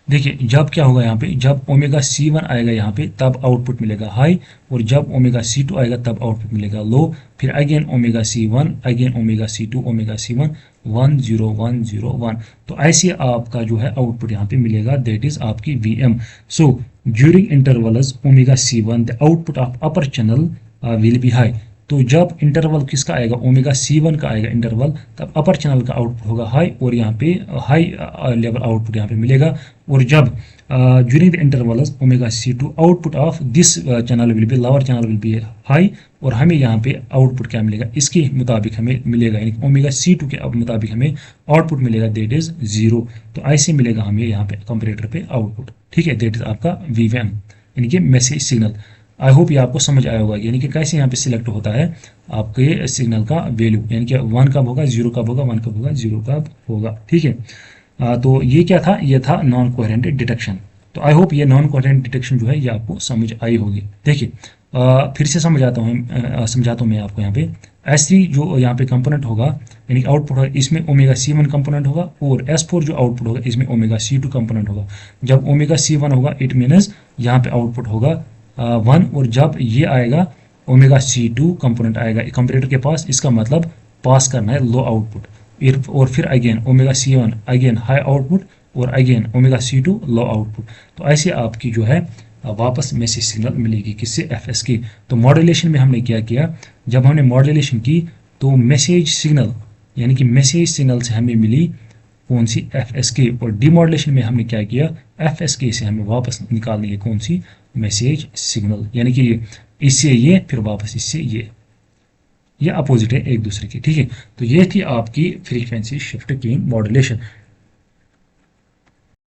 Speaker 1: देखिए, जब क्या होगा यहाँ पे, जब ओमेगा C1 आएगा यहाँ पे तब आउटपुट मिलेगा हाई, और जब ओमेगा C2 आएगा तब आउटपुट मिलेगा लो, फिर again omega C1, again omega C2, omega C1, 1 0 1 0 1। तो ऐसे आपका जो है आउटपुट यहाँ पे मिलेगा, दैट इज आपकी VM। So during intervals omega C1 the output of upper channel will be high. तो जब इंटरवल किसका आएगा, ओमेगा C1 का आएगा इंटरवल, तब अपर चैनल का आउटपुट होगा हाई, और यहाँ पे हाई लेवल आउटपुट यहाँ पे मिलेगा। और जब during the intervals omega C2 output of this channel will be, lower channel will be high, और हमें यहाँ पे आउटपुट क्या मिलेगा, इसके मुताबिक हमें मिलेगा, यानी ओमेगा C2 के मुताबिक हमें आउटपुट मिलेगा दैट इज 0। तो ऐसे मिलेगा हमें यहाँ पे कंपैरेटर पे आउटपुट, ठीक है, दैट इज आपका VVM यानी कि मैसेज सिग्नल। आई होप ये आपको समझ आया होगा, यानी कि कैसे यहाँ पे सिलेक्ट होता है आपके सिग्नल का वैल्यू, यानी कि 1 कब होगा, 0 कब होगा, 1 कब होगा, 0 कब होगा, ठीक है। तो ये क्या था, ये था नॉन कोहेरेंट डिटेक्शन। तो आई होप ये नॉन कोहेरेंट डिटेक्शन जो है ये आपको समझ आई होगी। देखिए फिर से समझाता हूँ मैं आपको यहाँ पे। S3 जो यहाँ पे कंपोनेंट होगा यानी आउटपुट होगा, इसमें ओमेगा C1 कंपोनेंट होगा, और S4 जो आउटपुट होगा इसमें ओमेगा C2 कंपोनेंट होगा। जब ओमेगा C1 होगा इट मीन्स यहाँ पे आउटपुट होगा 1, और जब ये आएगा ओमेगा C2 कंपोनेंट आएगा कंपैरेटर के पास, इसका मतलब पास करना है लो आउटपुट, और फिर again omega C1 again high output, और again omega C2 low output. तो ऐसे आपकी जो है वापस मैसेज सिग्नल मिलेगी किससे, FS की। तो मॉड्यूलेशन में हमने क्या किया, जब हमने मॉड्यूलेशन की तो मैसेज सिग्नल यानी कि मैसेज सिग्नल से हमें मिली कौन सी, FSK, और डीमॉड्यूलेशन में हमने क्या किया, FSK से हमें वापस निकालनी है कौन सी, मैसेज सिग्नल, यानी कि इससे ये फिर वापस इससे ये अपोजिट है एक दूसरे के, ठीक है। तो ये थी आपकी फ्रीक्वेंसी शिफ्ट कीइंग मॉड्यूलेशन।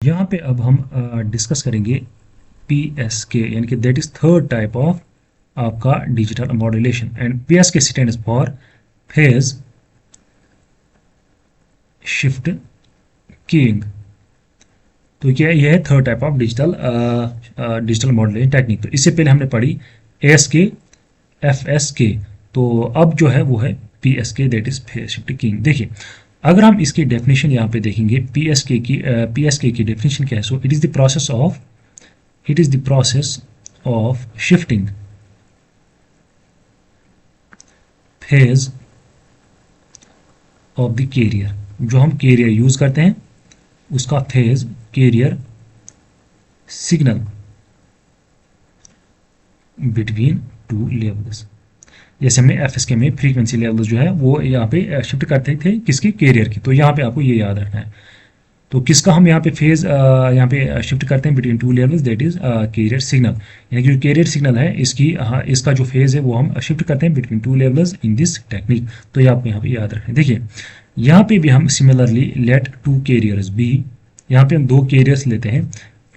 Speaker 1: यहाँ पे अब हम डिस्कस करेंगे PSK, यानी कि that is third type of आपका digital modulation, and PSK stands for phase shift keying. तो क्या यह है third type of digital modulation technique. तो इससे पहले हमने पढ़ी ASK, FSK, तो अब जो है वो है PSK, that is phase shift keying. देखिए अगर हम इसकी डेफिनेशन यहाँ पे देखेंगे PSK की डेफिनेशन क्या है, so it is the process of shifting phase of the carrier. जो हम कैरियर यूज करते हैं उसका phase carrier signal between two levels. जैसे हमने FSK में फ्रीक्वेंसी लेवल्स जो है वो यहाँ पे शिफ्ट करते थे किसके, कैरियर की। तो यहाँ पे आपको ये याद रखना है। तो किसका हम यहाँ पे फेज यहाँ पे शिफ्ट करते हैं between two levels, that is carrier signal. यानी कि जो कैरियर सिग्नल है इसका जो फेज है वो हम शिफ्ट करते हैं between two levels in this technique. तो ये आपको यहाँ पे याद रखना है। देखिए यहाँ पे भी हम similarly let two carriers be, यहाँ पे हम दो कैरियर्स लेते हैं,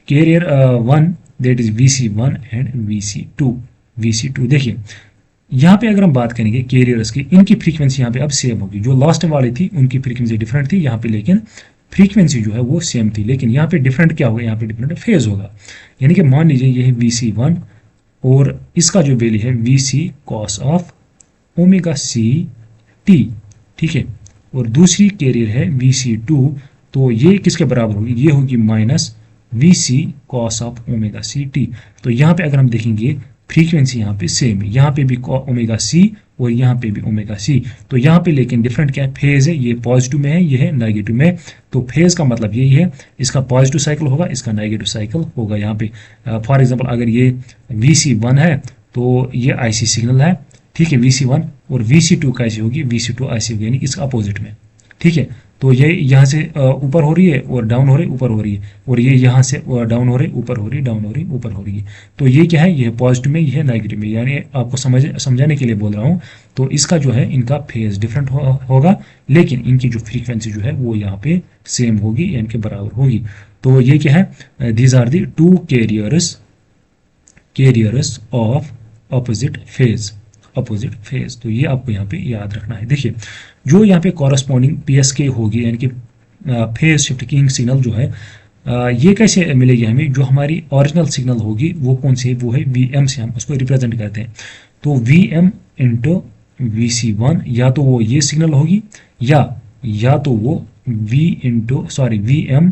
Speaker 1: career 1 that is VC1 and VC2। देखिए यहाँ पे अगर हम बात करेंगे कैरियर्स की, इनकी फ्रीक्वेंसी यहाँ पे अब सेम होगी। जो लास्ट वाली थी उनकी फ्रीक्वेंसी डिफरेंट थी यहाँ पे, लेकिन फ्रीक्वेंसी जो है वो सेम थी, लेकिन यहाँ पे डिफरेंट क्या होगा, यहाँ पे डिफरेंट फेज होगा। यानी कि मान लीजिए ये है VC1 और इसका जो वैल्यू है VC cos of omega CT, ठीक है, और दूसरी कैरियर है VC2, तो ये किसके बराबर होगी, ये होगी minus VC cos of omega CT। तो यहाँ पे अगर हम देखेंगे फ्रीक्वेंसी यहाँ पे सेम है, यहाँ पे भी ओमेगा C और यहाँ पे भी ओमेगा C। तो यहाँ पे लेकिन डिफरेंट क्या है, फेज है, ये पॉजिटिव में है, ये है नेगेटिव में। तो फेज का मतलब यही है, इसका पॉजिटिव साइकिल होगा, इसका नेगेटिव साइकिल होगा। यहाँ पे फॉर एग्जांपल अगर ये VC1 है तो ये IC सिग्नल है, ठीक है, VC1, और VC2 कैसी होगी, VC2 IC होगी, यानी इसका अपोजिट में, ठीक है। तो ये यहाँ से ऊपर हो रही है और डाउन हो रही है, ऊपर हो रही है, और ये यहाँ से डाउन हो रही है, ऊपर हो रही है, डाउन हो रही है, ऊपर हो रही है। तो ये क्या है, ये है पॉजिटिव में, ये है नेगेटिव में, यानी आपको समझाने के लिए बोल रहा हूँ। तो इसका जो है इनका फेज डिफरेंट होगा, लेकिन इनकी जो फ्रीक्वेंसी जो है वो यहाँ पे सेम होगी, इनके बराबर होगी। तो ये क्या है, these are the two carriers of opposite phase. तो ये आपको यहाँ पे याद रखना है। देखिए जो यहाँ पे कॉरस्पॉन्डिंग PSK होगी, यानी कि फेज शिफ्ट कीइंग सिग्नल जो है ये कैसे मिलेगी हमें, जो हमारी ओरिजिनल सिग्नल होगी वो कौन सी है, वो है VM से हम उसको रिप्रेजेंट करते हैं। तो VM इंटू VC1, या तो वो ये सिग्नल होगी या तो वो VM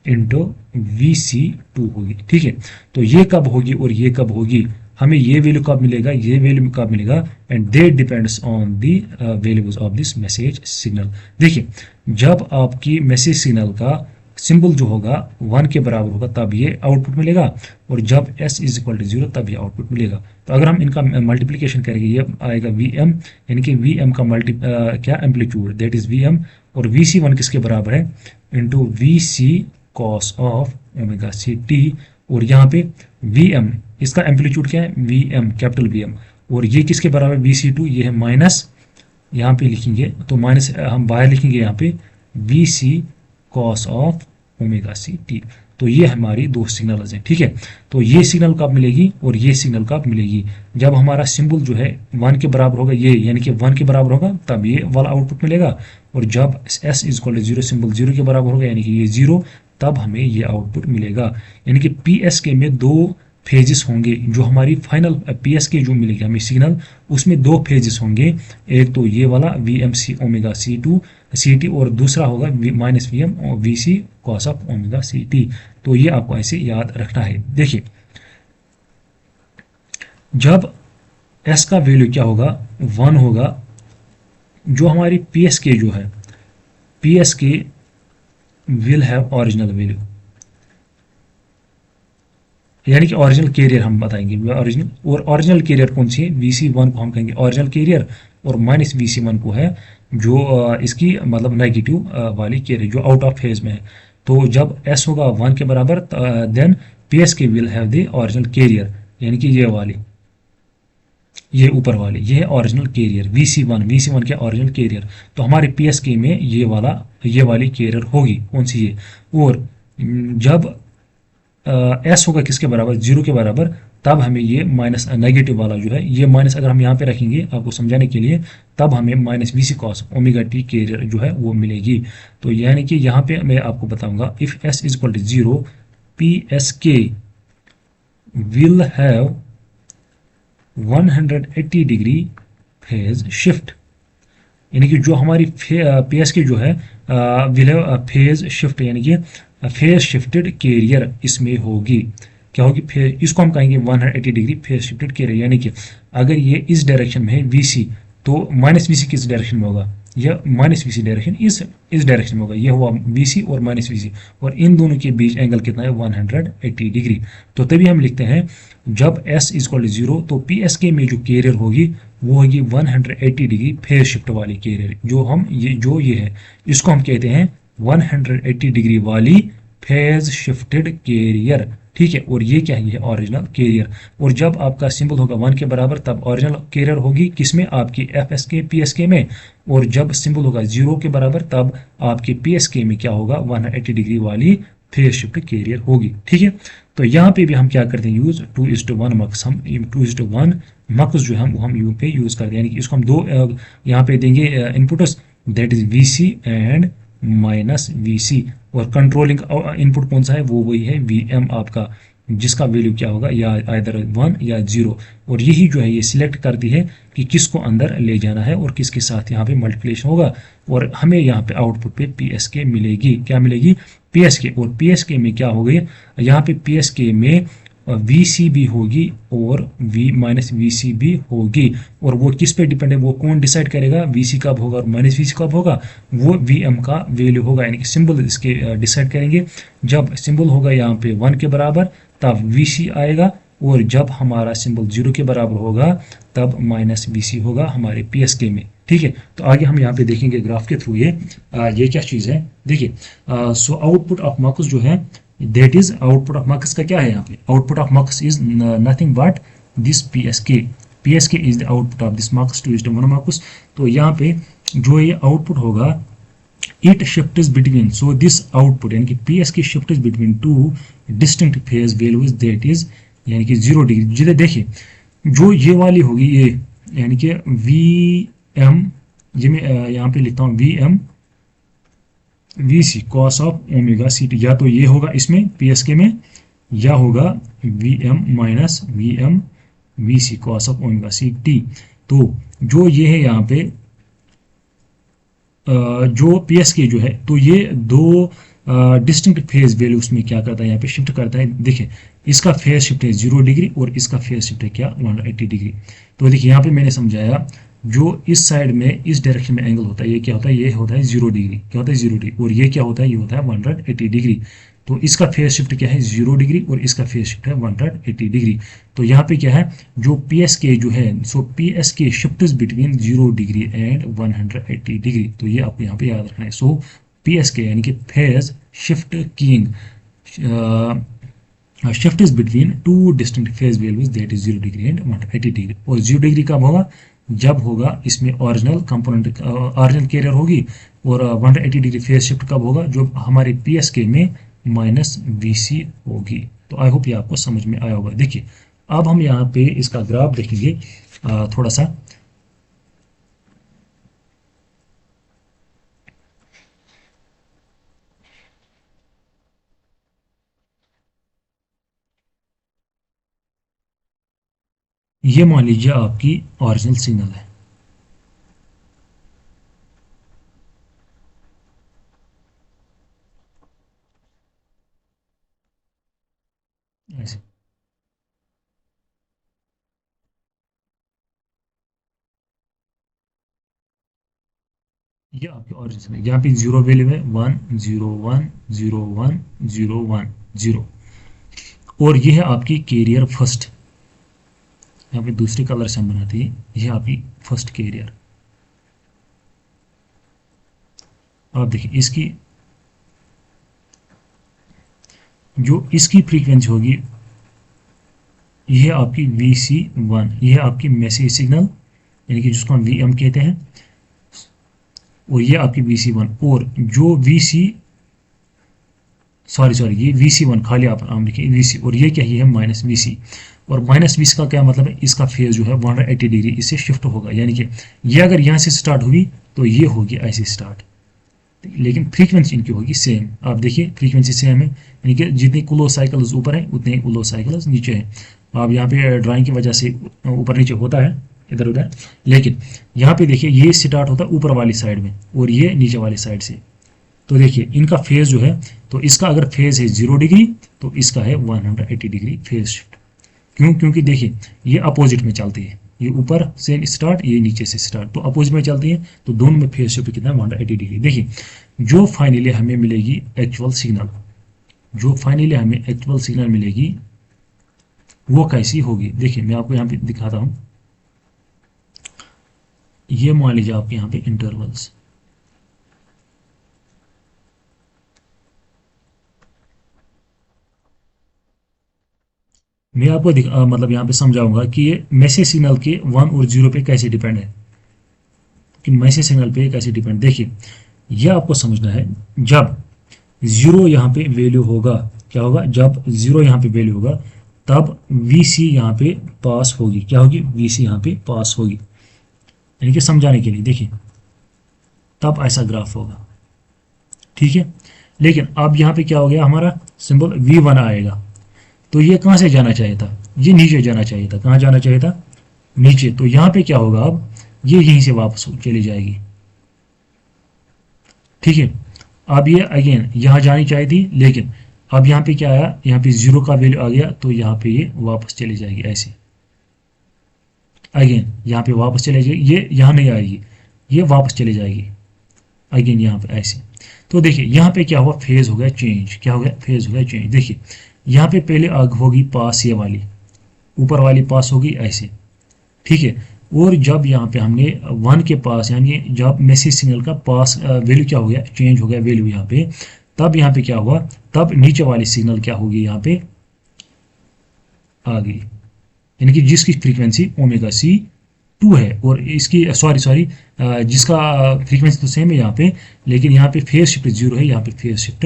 Speaker 1: इंटू VC2 होगी, ठीक है। तो ये कब होगी और ये कब होगी, हमें ये वैल्यू कब मिलेगा, ये वैल्यू कब मिलेगा, and they depends on the values of this message signal. देखिए जब आपकी मैसेज सिग्नल का सिंबल जो होगा 1 के बराबर होगा तब ये आउटपुट मिलेगा, और जब s इज इक्वल टू 0 तब ये आउटपुट मिलेगा। तो अगर हम इनका मल्टीप्लिकेशन करेंगे ये आएगा Vm, यानी कि Vm का क्या एम्पलीट्यूड दैट इज Vm, और Vc1 किसके बराबर है into Vc cos of omega c t, और यहाँ पे Vm इसका एम्पलीट्यूड क्या है Vm कैपिटल Vm, और ये किसके बराबर Vc2 ये है माइनस, यहाँ पे लिखेंगे तो माइनस हम बाहर लिखेंगे यहाँ पे Vc cos of omega c t. तो ये हमारी दो सिग्नल्स हैं, ठीक है। तो ये सिग्नल कब मिलेगी और ये सिग्नल कब मिलेगी, जब हमारा सिंबल जो है 1 के बराबर होगा, ये यानी कि 1 के बराबर होगा तब ये वाला आउटपुट मिलेगा, और जब s is equal to 0 symbol 0 के बराबर होगा यानी कि ये 0 तब हमें ये आउटपुट मिलेगा। यानी कि PSK में दो फेजेस होंगे, जो हमारी फाइनल PSK जो मिलेगी हमें सिग्नल उसमें दो फेजेस होंगे, एक तो ये वाला VMC ओमेगा C2 CT और दूसरा होगा माइनस VM और VC cos of omega CT। तो ये आपको ऐसे याद रखना है। देखिए जब S का वैल्यू क्या होगा 1 होगा, जो हमारी PSK जो है PSK will have original value, यानी कि ओरिजिनल कैरियर हम बताएंगे ओरिजिनल, और ओरिजिनल कैरियर कौन सी है Vc1 को हम कहेंगे ओरिजिनल कैरियर, और माइनस Vc1 को है जो इसकी मतलब नेगेटिव वाली कैरियर जो आउट ऑफ फेज में है। तो जब S होगा 1 के बराबर then PSK will have the original carrier, यानी कि ये वाली ये ऊपर वाली ये है ओरिजिनल कैरियर Vc1 के ओरिजिनल कैरियर। तो हमारे PSK में ये वाली कैरियर होगी कौन सी ये, और जब S होगा किसके बराबर 0 के बराबर तब हमें ये माइनस नेगेटिव वाला जो है ये माइनस अगर हम यहाँ पे रखेंगे आपको समझाने के लिए, तब हमें minus Vc cos omega t carrier जो है वो मिलेगी। तो यानी कि यहाँ पे मैं आपको बताऊंगा if S is equal to 0 PSK will have 180 degree phase shift, यानी कि जो हमारी PSK जो है विल हैव फेज शिफ्ट, यानी कि फेज शिफ्टेड कैरियर इसमें होगी। क्या होगी फेज, इसको हम कहेंगे 180 डिग्री फेज शिफ्टेड कैरियर, यानी कि अगर ये इस डायरेक्शन में है VC तो माइनस VC किस डायरेक्शन में होगा, यह माइनस VC डायरेक्शन इस डायरेक्शन में होगा, यह हुआ VC और माइनस VC, और इन दोनों के बीच एंगल कितना है 180 डिग्री। तो तभी हम लिखते हैं जब S इज इक्वल टू 0 तो PSK में जो कैरियर होगी वो होगी 180 डिग्री फेज शिफ्ट वाली कैरियर, जो ये है इसको हम कहते हैं 180 डिग्री वाली फेज शिफ्टेड कैरियर, ठीक है। और ये क्या है ये ओरिजिनल कैरियर, और जब आपका सिंबल होगा 1 के बराबर तब ओरिजिनल कैरियर होगी किसमें आपकी FSK PSK में, और जब सिंबल होगा 0 के बराबर तब आपके PSK में क्या होगा 180 डिग्री वाली फेज शिफ्ट कैरियर होगी, ठीक है। तो यहाँ पे भी हम क्या करते हैं यूज 2:1 मक्स, हम 2:1 मक्स जो हम यू पे यूज करते हैं, यानी कि इसको हम दो यहाँ पे देंगे inputs that is VC and minus VC, और कंट्रोलिंग इनपुट कौन सा है वो वही है VM आपका, जिसका वैल्यू क्या होगा या आइदर 1 या 0, और यही जो है ये सिलेक्ट करती है कि किसको अंदर ले जाना है और किसके साथ यहाँ पे मल्टीप्लिकेशन होगा, और हमें यहाँ पे आउटपुट पे PSK मिलेगी, क्या मिलेगी PSK, और PSK में क्या होगी यहाँ पे PSK में VC भी होगी और माइनस VC भी होगी, और वो किस पे डिपेंड है, वो कौन डिसाइड करेगा VC कब होगा और माइनस VC कब होगा, वो VM का वैल्यू होगा, यानी कि सिंबल इसके डिसाइड करेंगे। जब सिंबल होगा यहाँ पे 1 के बराबर तब VC आएगा, और जब हमारा सिंबल 0 के बराबर होगा तब माइनस VC होगा हमारे PSK में, ठीक है। तो आगे हम यहाँ पे देखेंगे ग्राफ के थ्रू ये क्या चीज़ है। देखिए सो आउटपुट ऑफ मक्स जो है that is output of mux का क्या है, यहाँ पे output of mux is nothing but this PSK is the output of this mux 2:1 mux. तो यहाँ पे जो ये आउटपुट होगा it shift is between, so this output यानी कि PSK shift is between two distinct phase values that is यानी कि 0 डिग्री। जिधर देखिए जो ये वाली होगी ये यानी कि VM, ये मैं यहाँ पे लिखता हूँ VM VC cos of omega CT, या तो ये होगा इसमें PSK में या होगा VM minus VM VC cos of omega CT। तो जो ये है यहाँ पे जो PSK जो है तो ये दो डिस्टिंक्ट फेज वैल्यू उसमें क्या करता है यहाँ पे शिफ्ट करता है। देखिए इसका फेज शिफ्ट है 0 डिग्री और इसका फेज शिफ्ट है क्या 180 डिग्री। तो देखिए यहाँ पे मैंने समझाया जो इस साइड में इस डायरेक्शन में एंगल होता है ये क्या होता है, ये होता है 0 डिग्री। क्या होता है 0 डिग्री। और ये क्या होता है, ये होता है 180 डिग्री। तो इसका फेज शिफ्ट क्या है 0 डिग्री और इसका फेज शिफ्ट है 180 डिग्री। तो यहाँ पे क्या है, जो पी एस के जो है, सो पी एस के shift is between 0 degree and 180 degree. तो ये आपको यहाँ पे याद रखना है। सो पी एस के यानी कि phase shift keying shift is between two distinct phase values that is 0 degree and 180 degree. और 0 डिग्री कब होगा, जब होगा इसमें ओरिजिनल कंपोनेंट ओरिजिनल कैरियर होगी। और 180 डिग्री फेज शिफ्ट कब होगा, जो हमारे पी एस के में माइनस वी सी होगी। तो आई होप ये आपको समझ में आया होगा। देखिए अब हम यहाँ पे इसका ग्राफ देखेंगे थोड़ा सा। ये मान लीजिए आपकी ओरिजिनल सिग्नल है ऐसे। ये आपके ओरिजिन है, यहाँ पे जीरो वैल्यू है 1 0 1 0 1 0 1 और ये है आपकी कैरियर फर्स्ट। यहाँ पे दूसरे कलर से हम बनाते हैं, ये आपकी फर्स्ट कैरियर। आप देखिए इसकी जो इसकी फ्रीक्वेंसी होगी, ये आपकी VC1, ये है आपकी मैसेज सिग्नल यानी कि जिसको हम VM कहते हैं। और ये आपकी VC1 और जो सॉरी ये VC1 खाली आप नाम लिखिए VC। और ये क्या है माइनस VC। और माइनस VC का क्या मतलब है, इसका फेज जो है 180 डिग्री इससे शिफ्ट होगा। यानी कि ये अगर यहाँ से स्टार्ट हुई तो ये होगी ऐसे स्टार्ट, लेकिन फ्रीक्वेंसी इनकी होगी सेम। आप देखिए फ्रीक्वेंसी सेम है, यानी कि जितनी क्लोज साइकिल्स ऊपर है उतने क्लोज साइकिल्स नीचे है। आप यहाँ पे ड्राइंग की वजह से ऊपर नीचे होता है इधर उधर, लेकिन यहाँ पे देखिए ये स्टार्ट होता है ऊपर वाली साइड में और ये नीचे वाली साइड से। तो देखिए इनका फेज जो है, तो इसका अगर फेज है 0 डिग्री तो इसका है 180 डिग्री फेज शिफ्ट। क्यों, क्योंकि देखिए ये अपोजिट में चलती है, ये ऊपर से स्टार्ट ये नीचे से स्टार्ट, तो अपोजिट में चलती है। तो दोनों में फेज शिफ्ट कितना है 180 डिग्री। देखिए जो फाइनली हमें मिलेगी एक्चुअल सिग्नल, जो फाइनली हमें एक्चुअल सिग्नल मिलेगी वो कैसी होगी। देखिए मैं आपको यहाँ पे दिखाता हूँ। ये मान लीजिए आपके यहाँ पे इंटरवल्स, मैं आपको मतलब यहाँ पे समझाऊंगा कि ये मैसेज सिग्नल के 1 और 0 पे कैसे डिपेंड है, कि मैसेज सिग्नल पे कैसे डिपेंड। देखिए ये आपको समझना है, जब 0 यहाँ पे वैल्यू होगा, क्या होगा, जब 0 यहाँ पे वैल्यू होगा तब VC यहाँ पे पास होगी। क्या होगी, VC यहाँ पे पास होगी। यानी कि समझाने के लिए देखिए तब ऐसा ग्राफ होगा, ठीक है। लेकिन अब यहाँ पे क्या हो गया, हमारा सिंबल V1 आएगा, तो ये कहाँ से जाना चाहिए था, ये नीचे जाना चाहिए था। कहाँ जाना चाहिए था, नीचे। तो यहाँ पे क्या होगा, अब ये यहीं से वापस चली जाएगी, ठीक है। अब ये अगेन यहाँ जानी चाहिए थी, लेकिन अब यहाँ पे क्या आया, यहाँ पे 0 का वैल्यू आ गया, तो यहाँ पे ये वापस चली जाएगी ऐसे। अगेन यहाँ पे वापस चले जाएगी, ये यहाँ नहीं आएगी, ये वापस चली जाएगी अगेन यहाँ पे ऐसे। तो देखिए यहाँ पे क्या हुआ, फेज हो गया चेंज। क्या हो गया, फेज हो गया चेंज। देखिए यहाँ पे पहले आग होगी पास, ये वाली ऊपर वाली पास होगी ऐसे, ठीक है। और जब यहाँ पे हमने 1 के पास, यानी जब मैसेज सिग्नल का पास वैल्यू क्या हो गया, चेंज हो गया वैल्यू यहाँ पे, तब यहाँ पे क्या हुआ, तब नीचे वाली सिग्नल क्या होगी, यहाँ पे आ गई, यानी कि जिसकी फ्रीक्वेंसी ओमेगा सी 2 है। और इसकी सॉरी जिसका फ्रीक्वेंसी तो सेम है यहाँ पे, लेकिन यहाँ पे फेज शिफ्ट 0 है, यहाँ पे फेज शिफ्ट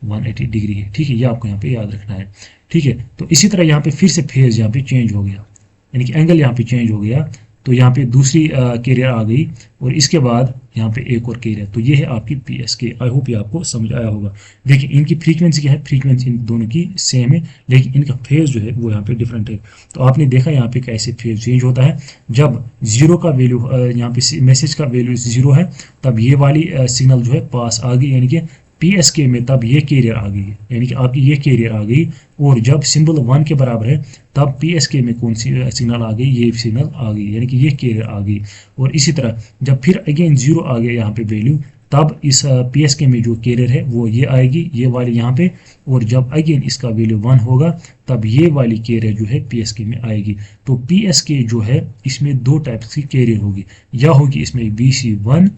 Speaker 1: 180 डिग्री है, ठीक है। ये आपको यहाँ पे याद रखना है, ठीक है। तो इसी तरह यहाँ पे फिर से फेज यहाँ पे चेंज हो गया, यानी कि एंगल यहाँ पे चेंज हो गया। तो यहाँ पे दूसरी कैरियर आ गई और इसके बाद यहाँ पे एक और कैरियर। तो ये है आपकी PSK। आई होप ये आपको समझ आया होगा। देखिए इनकी फ्रीक्वेंसी क्या है, फ्रीक्वेंसी इन दोनों की सेम है, लेकिन इनका फेज जो है वो यहाँ पे डिफरेंट है। तो आपने देखा यहाँ पे कैसे फेज चेंज होता है, जब 0 का वैल्यू यहाँ पे मैसेज का वैल्यू 0 है, तब ये वाली सिग्नल जो है पास आ गई, यानी कि PSK में तब ये कैरियर आ गई, यानी कि आपकी ये कैरियर आ गई, और जब सिंबल 1 के बराबर है तब PSK में कौन सी सिग्नल आ गई, ये सिग्नल आ गई, यानी कि ये कैरियर आ गई। और इसी तरह जब फिर अगेन 0 आ गया यहाँ पे वैल्यू, तब इस PSK में जो कैरियर है वो ये आएगी, ये वाली यहाँ पे, और जब अगेन इसका वैल्यू 1 होगा तब ये वाली कैरियर जो है PSK में आएगी। तो PSK जो है इसमें दो टाइप्स की कैरियर होगी, या होगी इसमें VC1,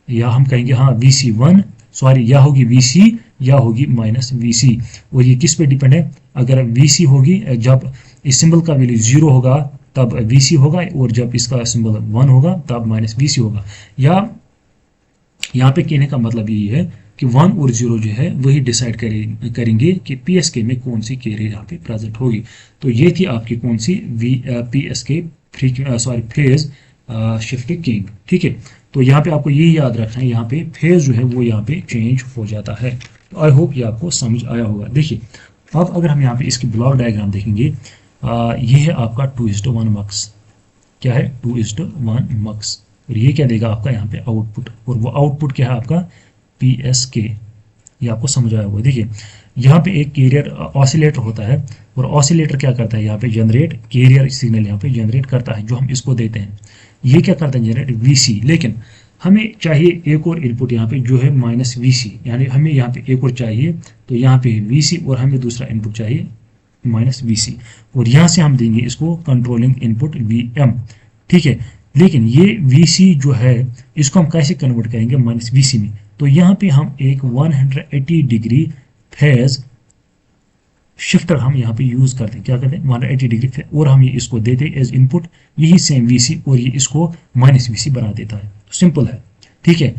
Speaker 1: या हम कहेंगे हाँ VC1 सॉरी, या होगी VC या होगी -VC। और ये किस पे डिपेंड है, अगर VC होगी जब इस सिंबल का वैल्यू 0 होगा तब VC होगा, और जब इसका सिंबल 1 होगा तब -VC होगा। या यहाँ पे कहने का मतलब यही है कि 1 और 0 जो है वही डिसाइड करेंगे कि PSK में कौन सी कैरियर यहाँ पे प्रेजेंट होगी। तो ये थी आपकी कौन सी PSK फेज शिफ्टिंग किंग, ठीक है। तो यहाँ पे आपको ये याद रखना है, यहाँ पे फेज जो है वो यहाँ पे चेंज हो जाता है। तो आई होप ये आपको समझ आया होगा। देखिए अब अगर हम यहाँ पे इसकी ब्लॉक डायग्राम देखेंगे, ये है आपका 2:1 मक्स, क्या है 2:1 मक्स, और ये क्या देगा आपका यहाँ पे आउटपुट, और वो आउटपुट क्या है आपका PSK, ये आपको समझ आया होगा। देखिए यहाँ पे एक कैरियर ऑसिलेटर होता है, और ऑसिलेटर क्या करता है यहाँ पे जनरेट कैरियर सिग्नल यहाँ पे जनरेट करता है, जो हम इसको देते हैं। ये क्या करता है जनरेट VC, लेकिन हमें चाहिए एक और इनपुट यहाँ पे जो है -VC, यानी हमें यहाँ पे एक और चाहिए, तो यहाँ पे VC और हमें दूसरा इनपुट चाहिए -VC, और यहाँ से हम देंगे इसको कंट्रोलिंग इनपुट VM, ठीक है। लेकिन ये VC जो है इसको हम कैसे कन्वर्ट करेंगे -VC में, तो यहाँ पे हम एक 180 डिग्री फेज शिफ्टर हम यहाँ पे यूज करते हैं, क्या करते हैं 180 डिग्री, और हम ये इसको देते हैं एज इनपुट, यही सेम VC, और ये इसको -VC बना देता है। तो सिंपल है, ठीक है।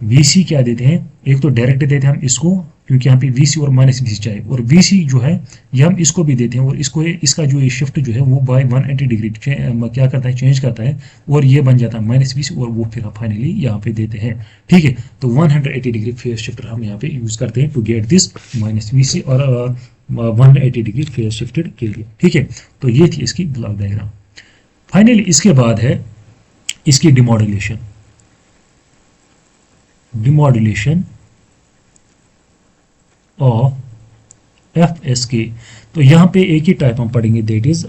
Speaker 1: VC क्या देते हैं, एक तो डायरेक्ट देते हैं हम इसको, क्योंकि यहाँ पे VC और -VC चाहिए, और VC जो है ये हम इसको भी देते हैं, और इसको इसका जो ये शिफ्ट जो है वो बाय 180 डिग्री क्या करता है चेंज करता है, और ये बन जाता है -VC, और वो फिर फाइनली यहाँ पे देते हैं, ठीक है। तो 180 डिग्री फेज शिफ्टर हम यहाँ पे यूज करते हैं टू गेट दिस -VC और 180 डिग्री फेज शिफ्टेड के लिए, ठीक है। तो ये थी इसकी ब्लॉक डायग्राम। फाइनली इसके बाद है इसकी डिमॉड्यूलेशन ऑफ FSK। तो यहाँ पे एक ही टाइप हम पढ़ेंगे, दैट इज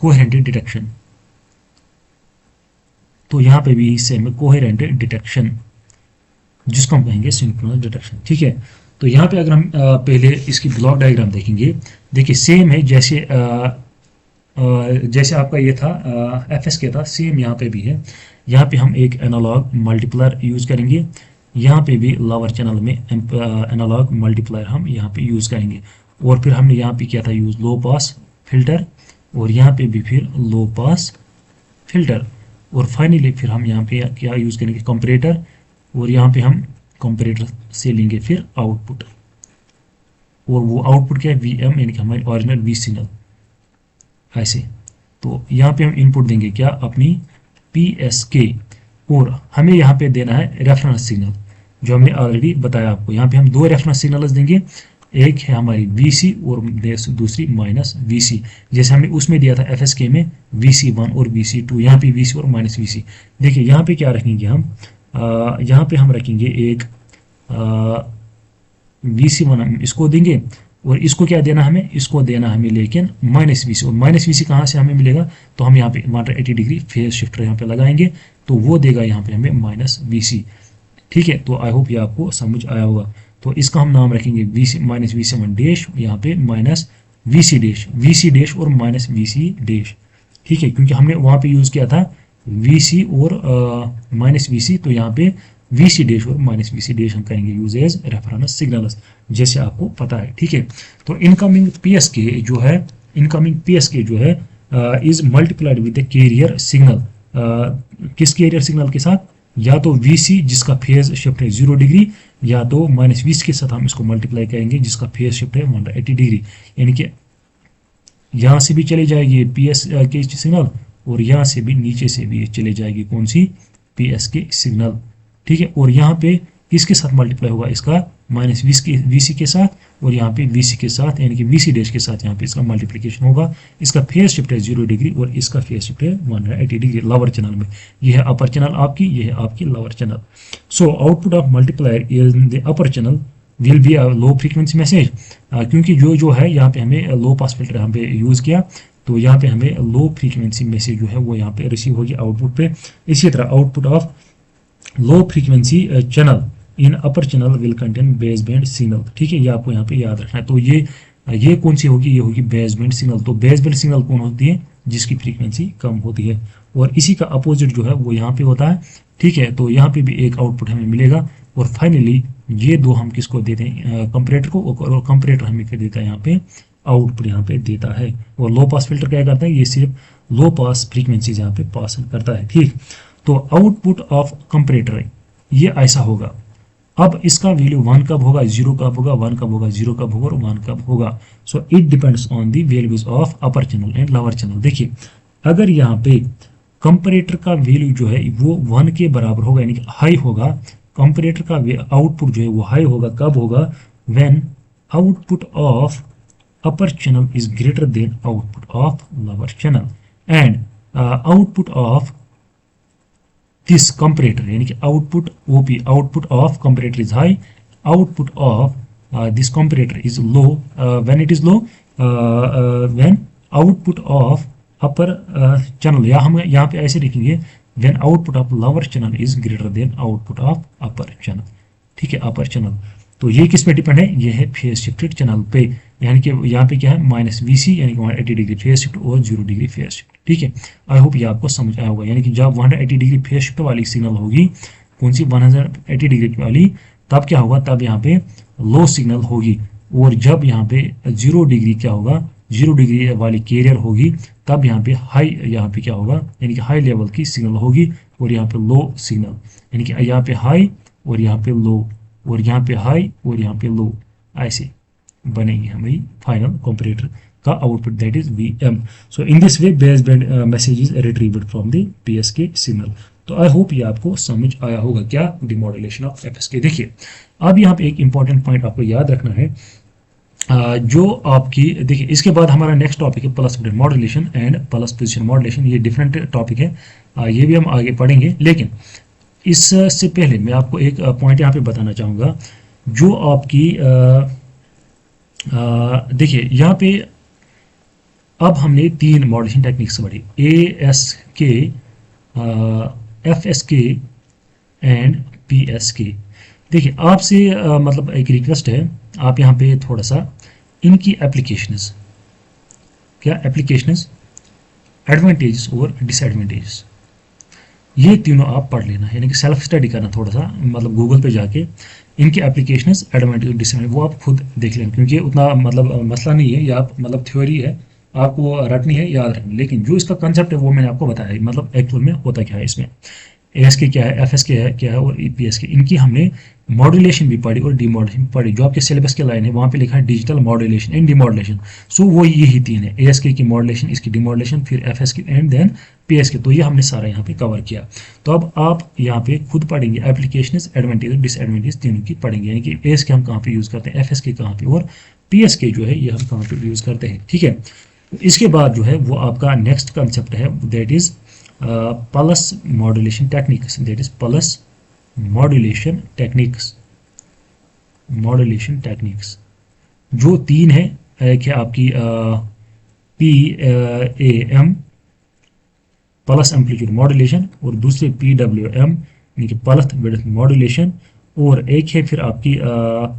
Speaker 1: कोहेरेंट डिटेक्शन। तो यहाँ पे भी सेम कोहेरेंट डिटेक्शन, जिसको हम कहेंगे सिंक्रोनस डिटेक्शन, ठीक है। तो यहाँ पे अगर हम पहले इसकी ब्लॉक डायग्राम देखेंगे, देखिए सेम है जैसे आपका ये था FSK था, सेम यहाँ पे भी है। यहाँ पे हम एक एनालॉग मल्टीप्लायर यूज करेंगे, यहाँ पे भी लोअर चैनल में एनालॉग मल्टीप्लायर हम यहाँ पे यूज करेंगे, और फिर हमने यहाँ पे किया था यूज लो पास फिल्टर, और यहाँ पे भी फिर लो पास फिल्टर, और फाइनली फिर हम यहाँ पे क्या यूज करेंगे कंपैरेटर, और यहाँ पे हम कंपैरेटर से लेंगे फिर आउटपुट, और वो आउटपुट क्या है VM, यानी कि हमारी ओरिजिनल V सिग्नल ऐसे। तो यहाँ पे हम इनपुट देंगे क्या अपनी PSK, और हमें यहाँ पे देना है रेफरेंस सिग्नल, जो हमने ऑलरेडी बताया आपको। यहाँ पे हम दो रेफरेंस सिग्नल्स देंगे, एक है हमारी VC और दूसरी -VC, जैसे हमने उसमें दिया था FSK में VC1 और VC2, यहाँ पे VC और -VC। देखिए यहाँ पे क्या रखेंगे हम, यहाँ पे हम रखेंगे एक VC1 हम इसको देंगे, और इसको क्या देना हमें, इसको देना हमें लेकिन -VC, और -VC कहाँ से हमें मिलेगा, तो हम यहाँ पे 180 डिग्री फेज शिफ्टर यहाँ पे लगाएंगे, तो वो देगा यहाँ पे हमें -VC, ठीक है। तो आई होप ये आपको समझ आया होगा। तो इसका हम नाम रखेंगे -VC1 डैश, यहाँ पे -VC डैश और -VC डैश, ठीक है, क्योंकि हमने वहाँ पे यूज किया था VC और -VC, तो यहाँ पे VC डैश और -VC डैश हम करेंगे यूज एज रेफरेंस सिग्नल्स, जैसे आपको पता है, ठीक है। तो इनकमिंग PSK जो है is multiplied with the carrier signal, किस कैरियर सिग्नल के साथ, या तो VC जिसका फेज शिफ्ट है 0 डिग्री, या तो -VC के साथ हम इसको मल्टीप्लाई करेंगे जिसका फेज शिफ्ट है 180 डिग्री, यानी कि यहाँ से भी चली जाएगी PSK सिग्नल, और यहाँ से भी नीचे से भी चले जाएगी कौन सी PSK सिग्नल, ठीक है। और यहाँ पे किसके साथ मल्टीप्लाई होगा, इसका माइनस वीसी के साथ, और यहाँ पे वीसी के साथ, यानी कि वीसी डैश के साथ यहाँ पे इसका मल्टीप्लिकेशन होगा। इसका फेज शिफ्ट है 0 डिग्री और इसका फेज शिफ्ट है 180 डिग्री लोअर चैनल में। ये है अपर चैनल आपकी, ये है आपकी lower channel. So output of multiplier in the upper channel will be a low frequency message, क्योंकि जो है यहाँ पे हमें लो पास फिल्टर यहाँ पे यूज़ किया, तो यहाँ पे हमें लो फ्रीक्वेंसी मैसेज जो है वो यहाँ पे रिसीव होगी आउटपुट पे। इसी तरह output of low frequency channel in upper channel will contain base band signal. ठीक है, ये आपको यहाँ पे याद रखना है। तो ये कौन सी होगी, ये होगी बेस बैंड सिग्नल। तो बेस बैंड सिग्नल कौन होती है, जिसकी फ्रीक्वेंसी कम होती है, और इसी का अपोजिट जो है वो यहाँ पे होता है। ठीक है, तो यहाँ पे भी एक आउटपुट हमें मिलेगा। और फाइनली ये दो हम किसको देते हैं, कंपैरेटर को, और कंपैरेटर हमें क्या देता है, यहाँ पे आउटपुट यहाँ पे देता है। और लो पास फिल्टर क्या करता है, ये सिर्फ लो पास फ्रीक्वेंसीज यहाँ पे पास करता है। ठीक, तो आउटपुट ऑफ कंपैरेटर ये ऐसा होगा। अब इसका वैल्यू 1 कब होगा, 0 कब होगा, 1 कब होगा, 0 कब होगा और 1 कब होगा। So it depends on the values of upper channel and lower channel. देखिए, अगर यहाँ पे कंपैरेटर का वैल्यू जो है वो 1 के बराबर होगा, यानी कि हाई होगा, कंपैरेटर का आउटपुट जो है वो हाई होगा, कब होगा, when output of upper channel is greater than output of lower channel and output of this comparator, यानी कि output OP, output of comparator is high, output of this comparator is low, when it is low, when output of upper channel, या हम यहाँ पे ऐसे लिखेंगे when output of lower channel is greater than output of upper channel। ठीक है, अपर channel. तो ये किस पे डिपेंड है, ये है फेज शिफ्टेड चैनल पे, यानी कि यहाँ पे क्या है माइनस वीसी, यानी कि 180 डिग्री फेज शिफ्ट और 0 डिग्री फेज शिफ्ट। ठीक है, आई होप ये आपको समझ आया होगा। यानी कि जब 180 डिग्री फेज शिफ्ट वाली सिग्नल होगी, कौन सी 180 डिग्री वाली, तब क्या होगा, तब यहाँ पे लो सिग्नल होगी। और जब यहाँ पे 0 डिग्री क्या होगा, 0 डिग्री वाली कैरियर होगी, तब यहाँ पे हाई, यहाँ पे क्या होगा, यानी कि हाई लेवल की सिग्नल होगी, और यहाँ पे लो सिग्नल, यानी कि यहाँ पे हाई और यहाँ पे लो, और यहाँ पे हाई और यहाँ पे लो, ऐसे बनेगी हमारी फाइनल कंपैरेटर का output, that is VM। So in this way base band message is retrieved from the PSK signal. तो आई होप ये आपको समझ आया होगा, क्या डिमॉड्यूलेशन ऑफ FSK। देखिए, अब यहाँ पे एक इंपॉर्टेंट पॉइंट आपको याद रखना है, जो आपकी, देखिए इसके बाद हमारा नेक्स्ट टॉपिक है pulse width modulation and pulse position modulation. ये डिफरेंट टॉपिक है, ये भी हम आगे पढ़ेंगे। लेकिन इससे पहले मैं आपको एक पॉइंट यहाँ पे बताना चाहूँगा, जो आपकी देखिए यहाँ पे अब हमने 3 मॉड्यूलेशन टेक्निक्स पढ़ी, ASK, FSK एंड PSK। देखिए आपसे मतलब एक रिक्वेस्ट है, आप यहाँ पे थोड़ा सा इनकी एप्लीकेशंस, क्या एप्लीकेशंस, एडवांटेजेस और डिसएडवांटेजेस, ये तीनों आप पढ़ लेना है, यानी कि सेल्फ स्टडी करना थोड़ा सा, मतलब गूगल पे जाके इनके एप्लीकेशंस, एडवांटेज और डिसएडवांटेज वो आप खुद देख लेना, क्योंकि उतना मतलब मसला नहीं है, या आप मतलब थ्योरी है, आपको रटनी है, याद रखनी, लेकिन जो इसका कंसेप्ट है वो मैंने आपको बताया है, मतलब एक्चुअल में होता क्या है इसमें। ASK क्या है, FSK क्या है और PSK, इनकी हमने मॉड्यूलेशन भी पढ़ी और डीमॉड्यूलेशन पढ़ी। जो आपके सिलेबस के लाइन है वहाँ पे लिखा है डिजिटल मॉड्यूलेशन एंड डीमॉड्यूलेशन। सो वो यही 3 है, ASK की मॉड्यूलेशन, इसकी डीमॉड्यूलेशन, फिर FSK एंड देन PSK। तो ये हमने सारा यहाँ पे कवर किया। तो अब आप यहाँ पे खुद पढ़ेंगे एप्लीकेशंस, एडवांटेज और डिसएडवांटेज तीनों की पढ़ेंगे, यानी कि ASK हम कहाँ पे यूज़ करते हैं, FSK कहाँ पे, और PSK जो है ये हम कहाँ पे यूज़ करते हैं। ठीक है, इसके बाद जो है वो आपका नेक्स्ट कंसेप्ट है, that is pulse modulation techniques, that is pulse modulation techniques. Modulation techniques जो 3 है, एक है आपकी PAM, पल्स एम्पलीट्यूड मॉड्यूलेशन, और दूसरे PWM यानी कि पल्स विड्थ मॉड्यूलेशन, और एक है फिर आपकी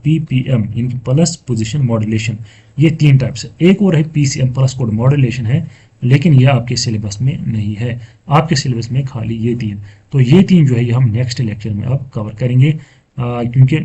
Speaker 1: PPM यानी कि पल्स पोजीशन मॉड्यूलेशन। ये 3 टाइप्स है। एक और है PCM, पल्स कोड मॉड्यूलेशन है, लेकिन ये आपके सिलेबस में नहीं है, आपके सिलेबस में खाली ये 3। तो ये 3 जो है ये हम नेक्स्ट लेक्चर में अब कवर करेंगे, क्योंकि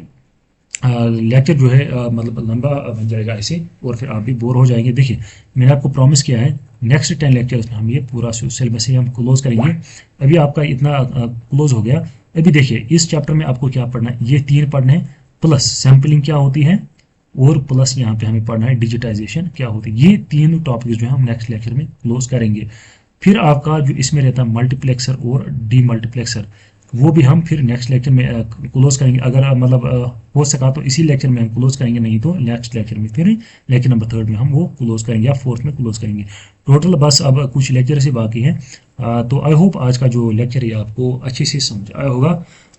Speaker 1: लेक्चर जो है मतलब लंबा बन जाएगा ऐसे, और फिर आप भी बोर हो जाएंगे। देखिए मैंने आपको प्रॉमिस किया है नेक्स्ट 10 लेक्चर्स में हम ये पूरा सिलेबस ही हम क्लोज करेंगे। अभी आपका इतना क्लोज हो गया। अभी देखिए इस चैप्टर में आपको क्या पढ़ना है, ये 3 पढ़ने हैं, प्लस सैम्पलिंग क्या होती है, और प्लस यहाँ पे हमें पढ़ना है डिजिटाइजेशन क्या होती है। ये 3 टॉपिक्स जो है हम नेक्स्ट लेक्चर में क्लोज करेंगे। फिर आपका जो इसमें रहता है मल्टीप्लेक्सर और डीमल्टीप्लेक्सर। वो भी हम फिर नेक्स्ट लेक्चर में क्लोज करेंगे। अगर मतलब हो सका तो इसी लेक्चर में हम क्लोज करेंगे, नहीं तो नेक्स्ट लेक्चर में फिर लेक्चर नंबर 3 में हम वो क्लोज करेंगे या 4th में क्लोज करेंगे। टोटल बस अब कुछ लेक्चर से बाकी है। तो आई होप आज का जो लेक्चर है आपको अच्छे से समझ आया होगा।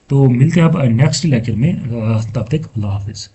Speaker 1: तो मिलते हैं अब नेक्स्ट लेक्चर में, तब तक अल्लाह हाफिज़।